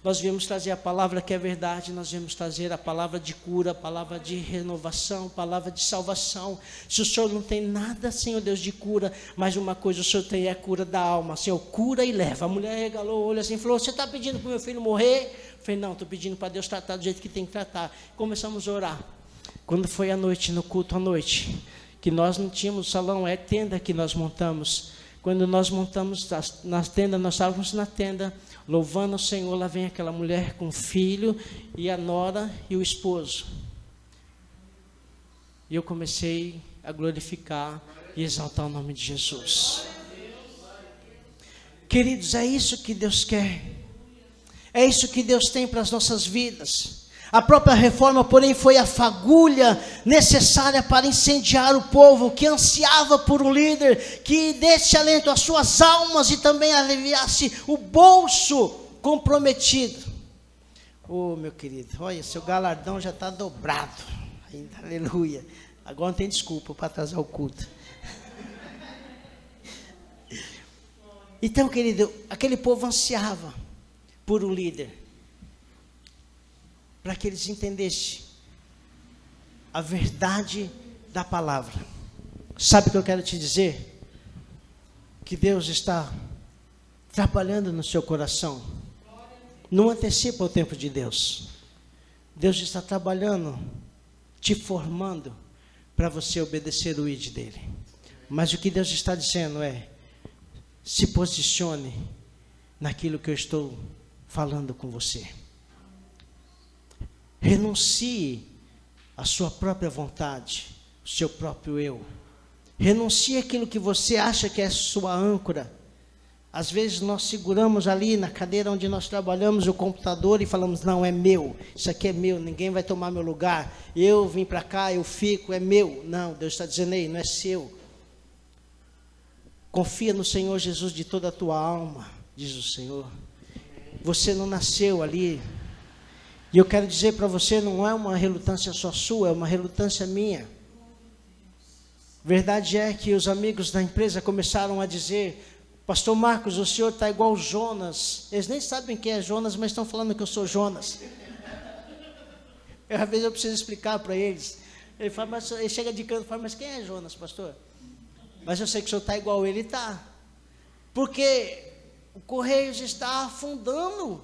Nós viemos trazer a palavra que é verdade, nós viemos trazer a palavra de cura, a palavra de renovação, a palavra de salvação. Se o Senhor não tem nada, Senhor Deus, de cura, mas uma coisa o Senhor tem é a cura da alma. Senhor, cura e leva. A mulher regalou o olho assim e falou, você está pedindo para o meu filho morrer? Eu falei, não, estou pedindo para Deus tratar do jeito que tem que tratar. Começamos a orar. Quando foi à noite, no culto à noite, que nós não tínhamos salão, é tenda que nós montamos. Quando nós montamos na tenda, nós estávamos na tenda, louvando o Senhor, lá vem aquela mulher com o filho, e a nora e o esposo. E eu comecei a glorificar e exaltar o nome de Jesus. Queridos, é isso que Deus quer. É isso que Deus tem para as nossas vidas. A própria reforma, porém, foi a fagulha necessária para incendiar o povo que ansiava por um líder que desse alento às suas almas e também aliviasse o bolso comprometido. Oh, meu querido, olha, seu galardão já está dobrado. Ainda, aleluia. Agora não tem desculpa para atrasar o culto. Então, querido, aquele povo ansiava por um líder, para que eles entendessem a verdade da palavra. Sabe o que eu quero te dizer? Que Deus está trabalhando no seu coração. Não antecipa o tempo de Deus. Deus está trabalhando, te formando, para você obedecer o ID dele. Mas o que Deus está dizendo é, se posicione naquilo que eu estou falando com você. Renuncie à sua própria vontade, o seu próprio eu. Renuncie àquilo que você acha que é sua âncora. Às vezes nós seguramos ali na cadeira onde nós trabalhamos o computador e falamos, não, é meu, isso aqui é meu, ninguém vai tomar meu lugar, eu vim para cá, eu fico, é meu. Não, Deus está dizendo aí, não é seu. Confia no Senhor Jesus de toda a tua alma, diz o Senhor. Você não nasceu ali. E eu quero dizer para você, não é uma relutância só sua, é uma relutância minha. Verdade é que os amigos da empresa começaram a dizer, pastor Marcos, o senhor está igual Jonas. Eles nem sabem quem é Jonas, mas estão falando que eu sou Jonas. Às vezes eu preciso explicar para eles. Ele fala, mas ele chega de canto e fala, mas quem é Jonas, pastor? Mas eu sei que o senhor está igual ele está. Porque o Correios está afundando.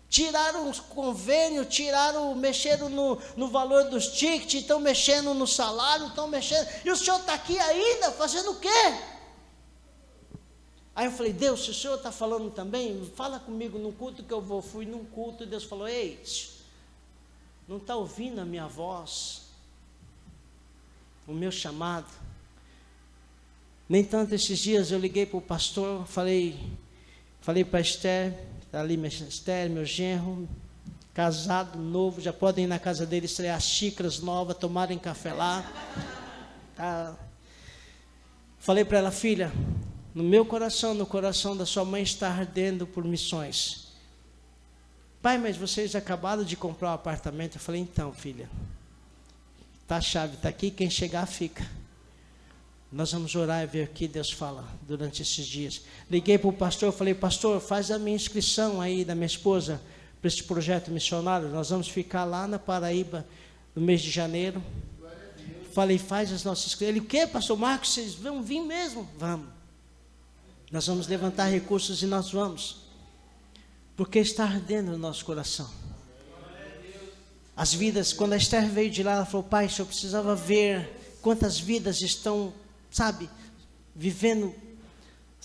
Tiraram os convênios, mexeram no valor dos tickets, estão mexendo no salário, estão mexendo. E o senhor está aqui ainda, fazendo o quê? Aí eu falei, Deus, se o senhor está falando também, fala comigo no culto que eu vou. Fui num culto e Deus falou, ei, não está ouvindo a minha voz? O meu chamado? Nem tanto esses dias eu liguei para o pastor, falei para a Esther, está ali minha Esther, meu genro, casado, novo, já podem ir na casa dele estrear xícaras novas, tomarem café lá. Tá. Falei para ela, filha, no meu coração, no coração da sua mãe está ardendo por missões. Pai, mas vocês acabaram de comprar um apartamento. Eu falei, então, filha, tá a chave, está aqui, quem chegar fica. Nós vamos orar e ver o que Deus fala durante esses dias. Liguei para o pastor, falei, pastor, faz a minha inscrição aí da minha esposa para esse projeto missionário. Nós vamos ficar lá na Paraíba no mês de janeiro. Falei, faz as nossas inscrições. Ele, o quê, pastor Marcos, vocês vão vir mesmo? Vamos. Nós vamos levantar recursos e nós vamos. Porque está ardendo no nosso coração. As vidas, quando a Esther veio de lá, ela falou, pai, eu precisava ver quantas vidas estão, sabe, vivendo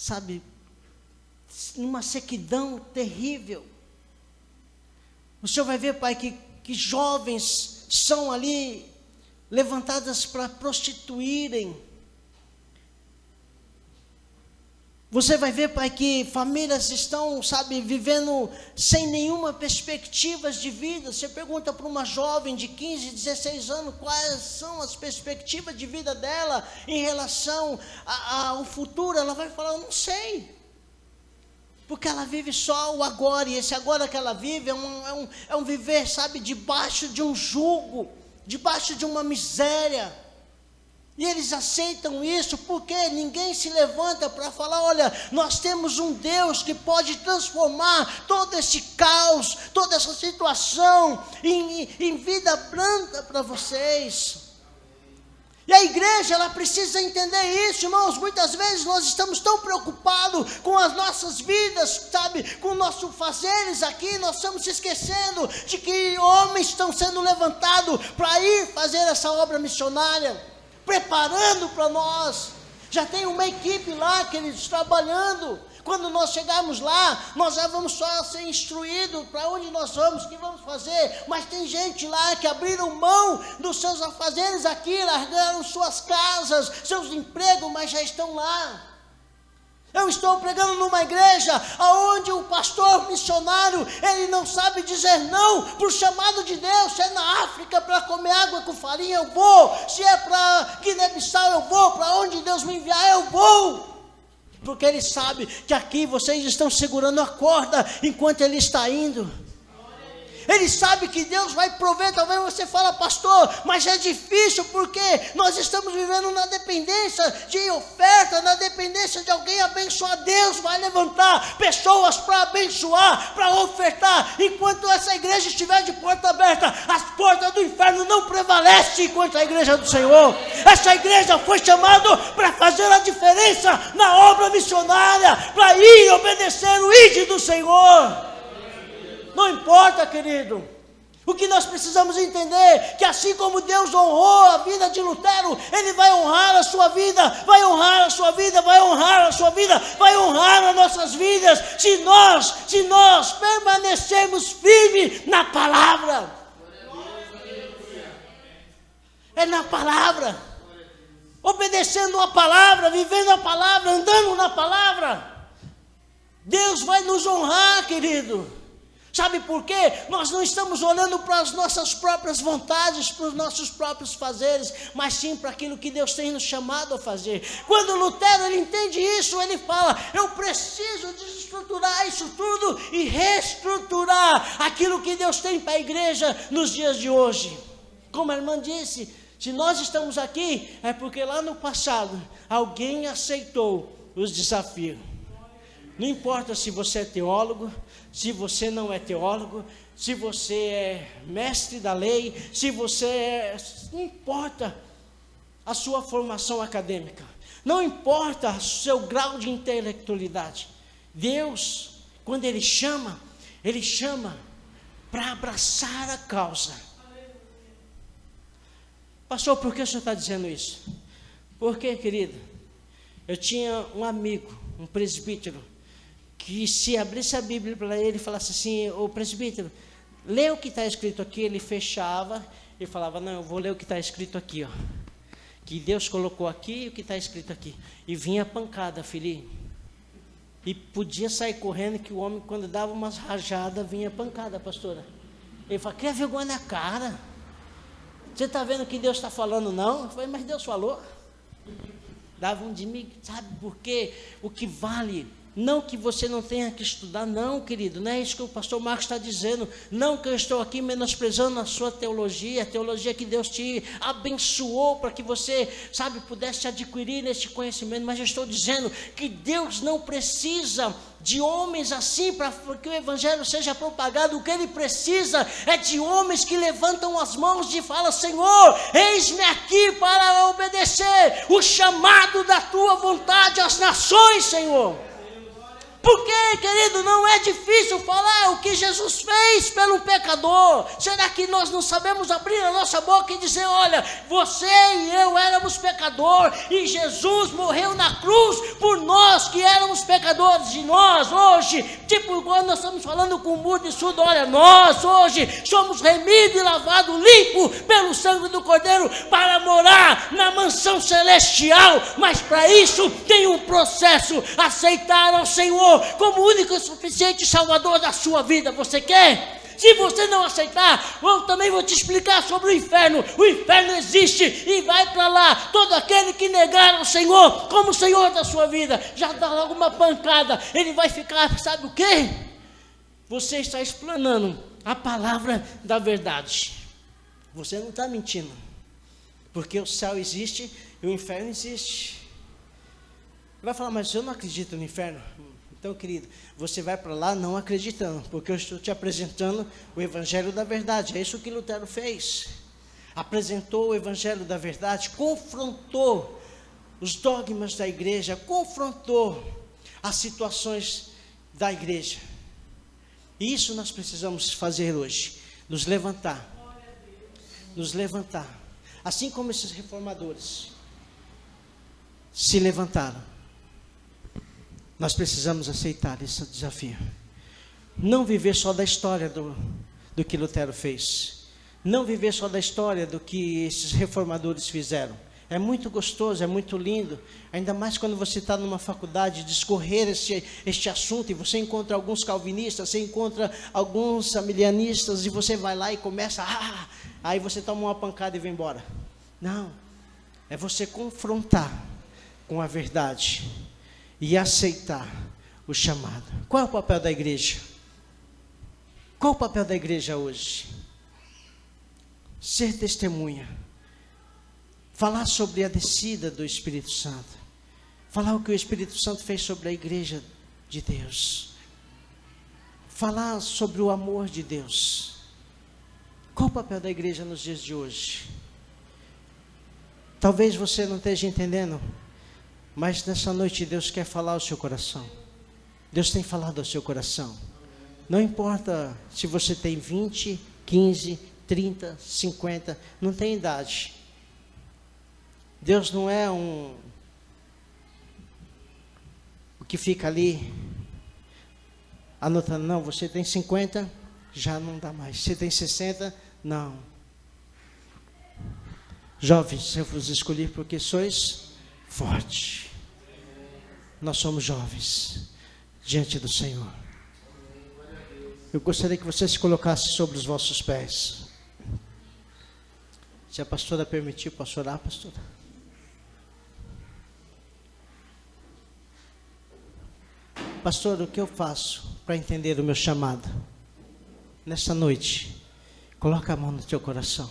sabe, numa sequidão terrível. O Senhor vai ver, Pai, que jovens são ali levantadas para prostituírem. Você vai ver, Pai, que famílias estão, sabe, vivendo sem nenhuma perspectiva de vida. Você pergunta para uma jovem de 15, 16 anos quais são as perspectivas de vida dela em relação ao futuro. Ela vai falar, eu não sei. Porque ela vive só o agora, e esse agora que ela vive é um viver, sabe, debaixo de um jugo, debaixo de uma miséria. E eles aceitam isso porque ninguém se levanta para falar, olha, nós temos um Deus que pode transformar todo esse caos, toda essa situação em vida branda para vocês. E a igreja, ela precisa entender isso, irmãos. Muitas vezes nós estamos tão preocupados com as nossas vidas, sabe, com o nosso fazeres aqui, nós estamos se esquecendo de que homens estão sendo levantados para ir fazer essa obra missionária, preparando para nós. Já tem uma equipe lá, queridos, trabalhando. Quando nós chegarmos lá, nós já vamos só ser instruídos para onde nós vamos, o que vamos fazer. Mas tem gente lá que abriram mão dos seus afazeres aqui, largaram suas casas, seus empregos, mas já estão lá. Eu estou pregando numa igreja onde o pastor missionário, ele não sabe dizer não para o chamado de Deus. Se é na África para comer água com farinha, eu vou. Se é para Guiné-Bissau, eu vou. Para onde Deus me enviar, eu vou. Porque ele sabe que aqui vocês estão segurando a corda enquanto ele está indo. Ele sabe que Deus vai prover. Talvez você fale, pastor, mas é difícil porque nós estamos vivendo na dependência de oferta, na dependência de alguém abençoar. Deus vai levantar pessoas para abençoar, para ofertar. Enquanto essa igreja estiver de porta aberta, as portas do inferno não prevalecem contra a igreja do Senhor. Essa igreja foi chamada para fazer a diferença na obra missionária, para ir obedecer o ídolo do Senhor. Não importa, querido. O que nós precisamos entender, que assim como Deus honrou a vida de Lutero, Ele vai honrar a sua vida, vai honrar a sua vida, vai honrar a sua vida, vai honrar as nossas vidas, se nós permanecermos firmes na palavra. É na palavra, obedecendo a palavra, vivendo a palavra, andando na palavra. Deus vai nos honrar, querido. Sabe por quê? Nós não estamos olhando para as nossas próprias vontades, para os nossos próprios fazeres, mas sim para aquilo que Deus tem nos chamado a fazer. Quando Lutero ele entende isso, ele fala, eu preciso desestruturar isso tudo e reestruturar aquilo que Deus tem para a igreja nos dias de hoje. Como a irmã disse, se nós estamos aqui, é porque lá no passado, alguém aceitou os desafios. Não importa se você é teólogo, se você não é teólogo, se você é mestre da lei, se você é... Não importa a sua formação acadêmica, não importa o seu grau de intelectualidade. Deus, quando Ele chama para abraçar a causa. Pastor, por que o senhor está dizendo isso? Porque, querido, eu tinha um amigo, um presbítero, que se abrisse a Bíblia para ele e falasse assim, ô presbítero, lê o que está escrito aqui, ele fechava e falava, não, eu vou ler o que está escrito aqui, ó, que Deus colocou aqui e o que está escrito aqui, e vinha pancada, filhinho, e podia sair correndo, que o homem quando dava umas rajadas, vinha pancada, pastora. Ele falava, cria vergonha na cara, você está vendo o que Deus está falando, não? Eu falei, mas Deus falou. Dava um de mim, sabe por quê? O que vale... Não que você não tenha que estudar, não, querido, não é isso que o pastor Marcos está dizendo, não que eu estou aqui menosprezando a sua teologia, a teologia que Deus te abençoou para que você, sabe, pudesse adquirir esse conhecimento, mas eu estou dizendo que Deus não precisa de homens assim para que o evangelho seja propagado. O que Ele precisa é de homens que levantam as mãos e falam, Senhor, eis-me aqui para obedecer o chamado da Tua vontade às nações, Senhor. Porque, querido, não é difícil falar o que Jesus fez pelo pecador. Será que nós não sabemos abrir a nossa boca e dizer, olha, você e eu éramos pecador, e Jesus morreu na cruz por nós que éramos pecadores. E nós hoje, tipo quando nós estamos falando com o mudo e surdo, olha, nós hoje somos remidos e lavados limpo pelo sangue do Cordeiro para morar na mansão celestial. Mas para isso tem um processo: aceitar ao Senhor como único e suficiente Salvador da sua vida. Você quer? Se você não aceitar, eu também vou te explicar sobre o inferno. O inferno existe e vai para lá todo aquele que negar ao Senhor como Senhor da sua vida. Já dá logo uma pancada, ele vai ficar, sabe o quê? Você está explanando a palavra da verdade. Você não está mentindo, porque o céu existe e o inferno existe. Vai falar, mas eu não acredito no inferno. Então, querido, você vai para lá não acreditando, porque eu estou te apresentando o Evangelho da verdade. É isso que Lutero fez. Apresentou o Evangelho da verdade, confrontou os dogmas da igreja, confrontou as situações da igreja. E isso nós precisamos fazer hoje, nos levantar. Nos levantar. Assim como esses reformadores se levantaram. Nós precisamos aceitar esse desafio. Não viver só da história do que Lutero fez. Não viver só da história do que esses reformadores fizeram. É muito gostoso, é muito lindo. Ainda mais quando você está numa faculdade, discorrer este assunto, e você encontra alguns calvinistas, você encontra alguns arminianistas, e você vai lá e começa, aí você toma uma pancada e vem embora. Não, é você confrontar com a verdade e aceitar o chamado. Qual é o papel da igreja? Qual o papel da igreja hoje? Ser testemunha. Falar sobre a descida do Espírito Santo. Falar o que o Espírito Santo fez sobre a igreja de Deus. Falar sobre o amor de Deus. Qual o papel da igreja nos dias de hoje? Talvez você não esteja entendendo, mas nessa noite Deus quer falar ao seu coração. Deus tem falado ao seu coração. Não importa se você tem 20, 15, 30, 50, não tem idade. Deus não é o que fica ali anotando, não, você tem 50, já não dá mais. Você tem 60, não. Jovens, eu vos escolhi porque sois forte. Nós somos jovens diante do Senhor. Eu gostaria que você se colocasse sobre os vossos pés. Se a pastora permitir, posso orar, pastora? Pastor, o que eu faço para entender o meu chamado? Nessa noite, coloca a mão no teu coração.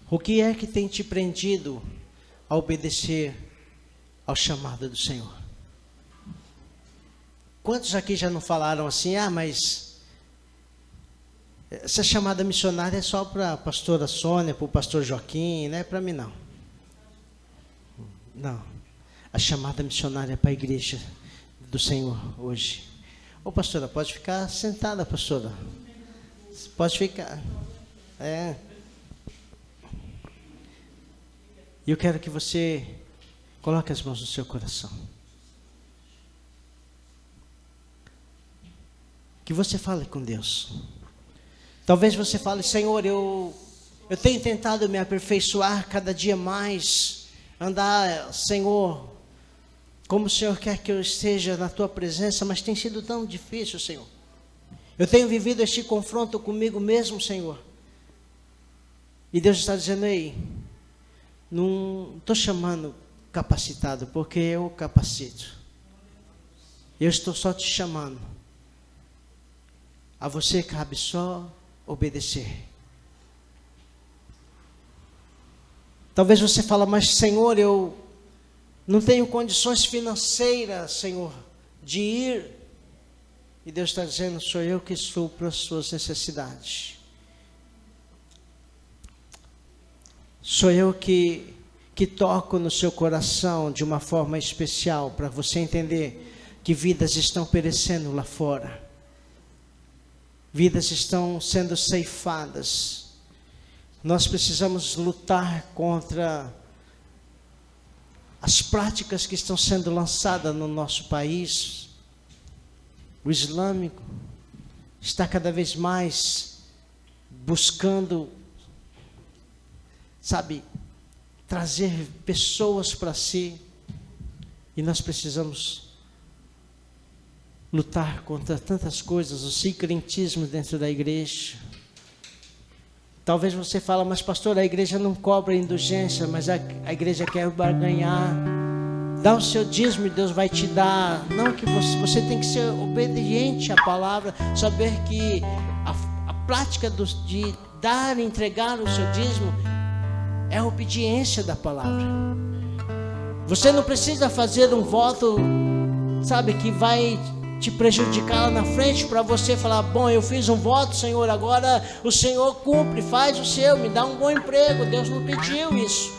O que é que tem te prendido a obedecer ao chamado do Senhor? Quantos aqui já não falaram assim, mas essa chamada missionária é só para a pastora Sônia, para o pastor Joaquim, não é para mim não. Não, a chamada missionária é para a igreja do Senhor hoje. Ô pastora, pode ficar sentada, pastora. Pode ficar. E eu quero que você coloque as mãos no seu coração. Que você fale com Deus. Talvez você fale, Senhor, eu tenho tentado me aperfeiçoar cada dia mais, andar, Senhor, como o Senhor quer que eu esteja na Tua presença, mas tem sido tão difícil, Senhor. Eu tenho vivido este confronto comigo mesmo, Senhor. E Deus está dizendo, ei, não estou chamando capacitado, porque eu capacito. Eu estou só te chamando. A você cabe só obedecer. Talvez você fale, mas Senhor, eu não tenho condições financeiras, Senhor, de ir. E Deus está dizendo, sou eu que supro as suas necessidades. Sou eu que toco no seu coração de uma forma especial, para você entender que vidas estão perecendo lá fora. Vidas estão sendo ceifadas. Nós precisamos lutar contra as práticas que estão sendo lançadas no nosso país. O islâmico está cada vez mais buscando, trazer pessoas para si. E nós precisamos lutar contra tantas coisas, o sincretismo dentro da igreja. Talvez você fale, mas pastor, a igreja não cobra indulgência, mas a igreja quer barganhar. Dá o seu dízimo e Deus vai te dar. Não, que você tem que ser obediente à palavra, saber que a prática de dar e entregar o seu dízimo é a obediência da palavra. Você não precisa fazer um voto, que vai te prejudicar lá na frente, para você falar, bom, eu fiz um voto, Senhor, agora o Senhor cumpre, faz o seu, me dá um bom emprego. Deus não pediu isso.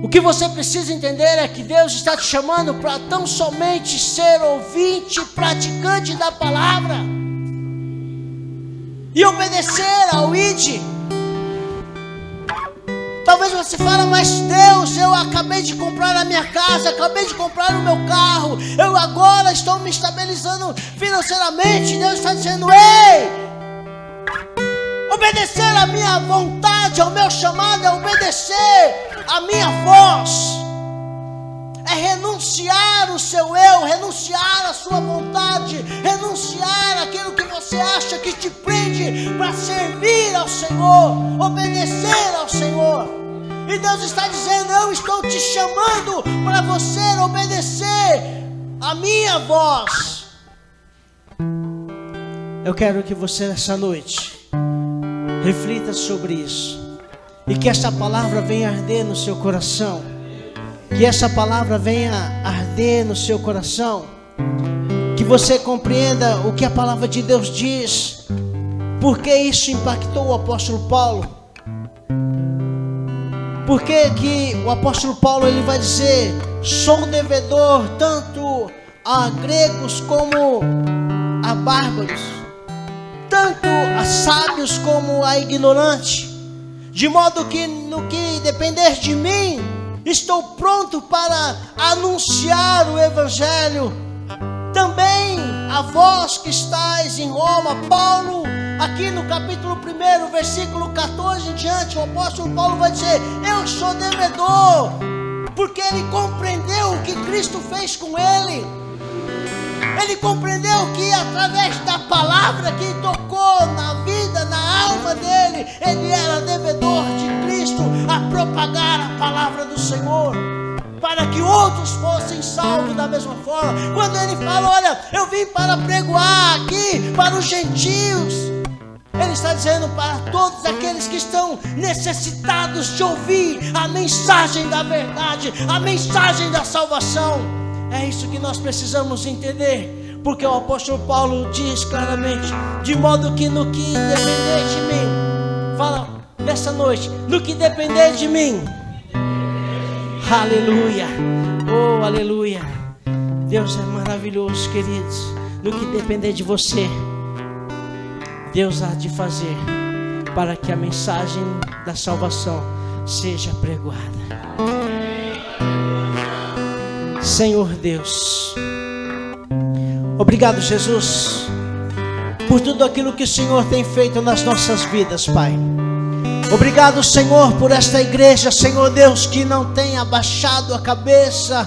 O que você precisa entender é que Deus está te chamando para tão somente ser ouvinte, praticante da palavra e obedecer ao ID. Talvez você fale, mas Deus, eu acabei de comprar a minha casa, acabei de comprar o meu carro, eu agora estou me estabilizando financeiramente. Deus está dizendo, ei, obedecer a minha vontade, ao meu chamado, é obedecer a minha voz, é renunciar o seu eu, renunciar a sua vontade, renunciar aquilo que você acha que te prende para servir ao Senhor, obedecer ao Senhor. E Deus está dizendo, eu estou te chamando para você obedecer a minha voz. Eu quero que você essa noite reflita sobre isso, e que essa palavra venha arder no seu coração, que essa palavra venha arder no seu coração, que você compreenda o que a palavra de Deus diz, porque isso impactou o apóstolo Paulo. Porque que o apóstolo Paulo ele vai dizer, sou devedor tanto a gregos como a bárbaros, tanto a sábios como a ignorantes, de modo que no que depender de mim, estou pronto para anunciar o evangelho também a vós que estáis em Roma. Paulo, aqui no capítulo 1, versículo 14 em diante, o apóstolo Paulo vai dizer, eu sou devedor, porque ele compreendeu o que Cristo fez com ele. Ele compreendeu que através da palavra que tocou na vida, na alma dele, ele era devedor de Cristo a propagar a palavra do Senhor, para que outros fossem salvos da mesma forma. Quando ele fala, olha, eu vim para pregoar aqui para os gentios, ele está dizendo para todos aqueles que estão necessitados de ouvir a mensagem da verdade, a mensagem da salvação. É isso que nós precisamos entender, porque o apóstolo Paulo diz claramente, de modo que no que depender de mim, fala nessa noite, no que depender de mim, aleluia, oh aleluia, Deus é maravilhoso, queridos. No que depender de você, Deus há de fazer para que a mensagem da salvação seja pregoada. Senhor Deus, obrigado, Jesus, por tudo aquilo que o Senhor tem feito nas nossas vidas, Pai. Obrigado, Senhor, por esta igreja, Senhor Deus, que não tem abaixado a cabeça.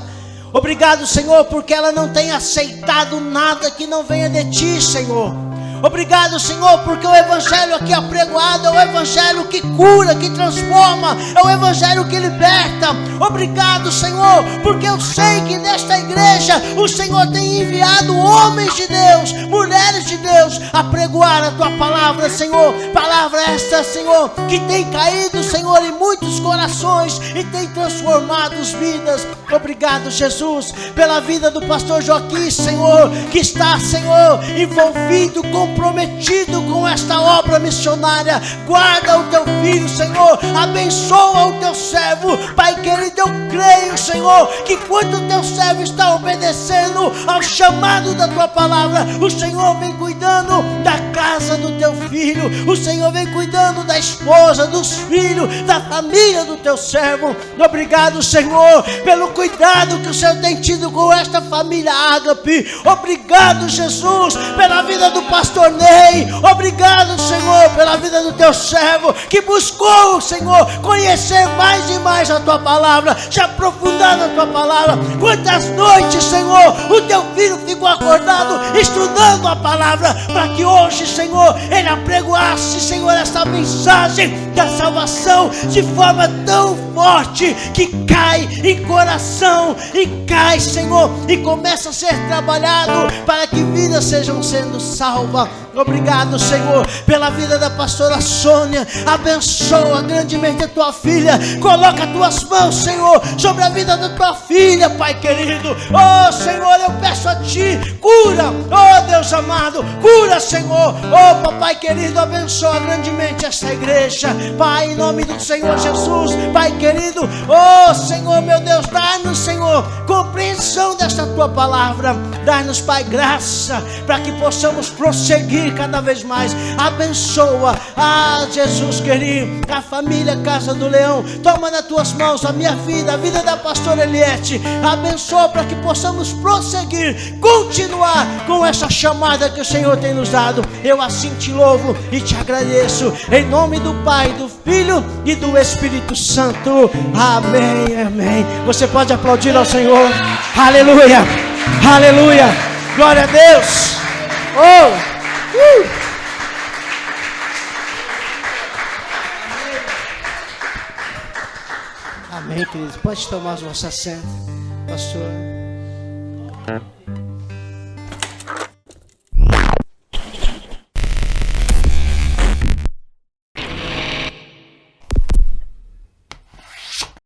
Obrigado, Senhor, porque ela não tem aceitado nada que não venha de Ti, Senhor. Obrigado, Senhor, porque o evangelho aqui apregoado é o evangelho que cura, que transforma, é o evangelho que liberta. Obrigado, Senhor, porque eu sei que nesta igreja o Senhor tem enviado homens de Deus, mulheres de Deus, a pregoar a Tua palavra, Senhor. Palavra esta, Senhor, que tem caído, Senhor, em muitos corações e tem transformado as vidas. Obrigado, Jesus, pela vida do pastor Joaquim, Senhor, que está, Senhor, envolvido com comprometido com esta obra missionária. Guarda o teu filho, Senhor, abençoa o teu servo, Pai querido. Eu creio, Senhor, que quando o teu servo está obedecendo ao chamado da tua palavra, o Senhor vem cuidando da casa do teu filho, o Senhor vem cuidando da esposa, dos filhos, da família do teu servo. Obrigado, Senhor, pelo cuidado que o Senhor tem tido com esta família Ágape. Obrigado, Jesus, pela vida do pastor Ney. Obrigado, Senhor, pela vida do teu servo, que buscou, Senhor, conhecer mais e mais a tua palavra, se aprofundar na tua palavra. Quantas noites, Senhor, o teu filho ficou acordado estudando a palavra, para que hoje, Senhor, ele apregoasse, Senhor, essa mensagem da salvação de forma tão forte que cai em coração e cai, Senhor, e começa a ser trabalhado para que vidas sejam sendo salvas. Obrigado, Senhor, pela vida da pastora Sônia. Abençoa grandemente a tua filha. Coloca as tuas mãos, Senhor, sobre a vida da tua filha, Pai querido. Oh, Senhor, eu peço a ti, cura, oh Deus amado, cura, Senhor. Oh, papai querido, abençoa grandemente esta igreja, Pai, em nome do Senhor Jesus. Pai querido, oh Senhor, meu Deus, dá-nos, Senhor, compreensão desta tua palavra. Dá-nos, Pai, graça para que possamos prosseguir cada vez mais. Abençoa, Jesus querido, a família Casa do Leão. Toma nas tuas mãos a minha vida, a vida da pastora Eliette. Abençoa para que possamos prosseguir, continuar com essa chamada que o Senhor tem nos dado. Eu assim te louvo e te agradeço, em nome do Pai, do Filho e do Espírito Santo. Amém, amém. Você pode aplaudir ao Senhor. Aleluia, aleluia, glória a Deus. Amém, queridos. Pode tomar os vossos assentos, pastor.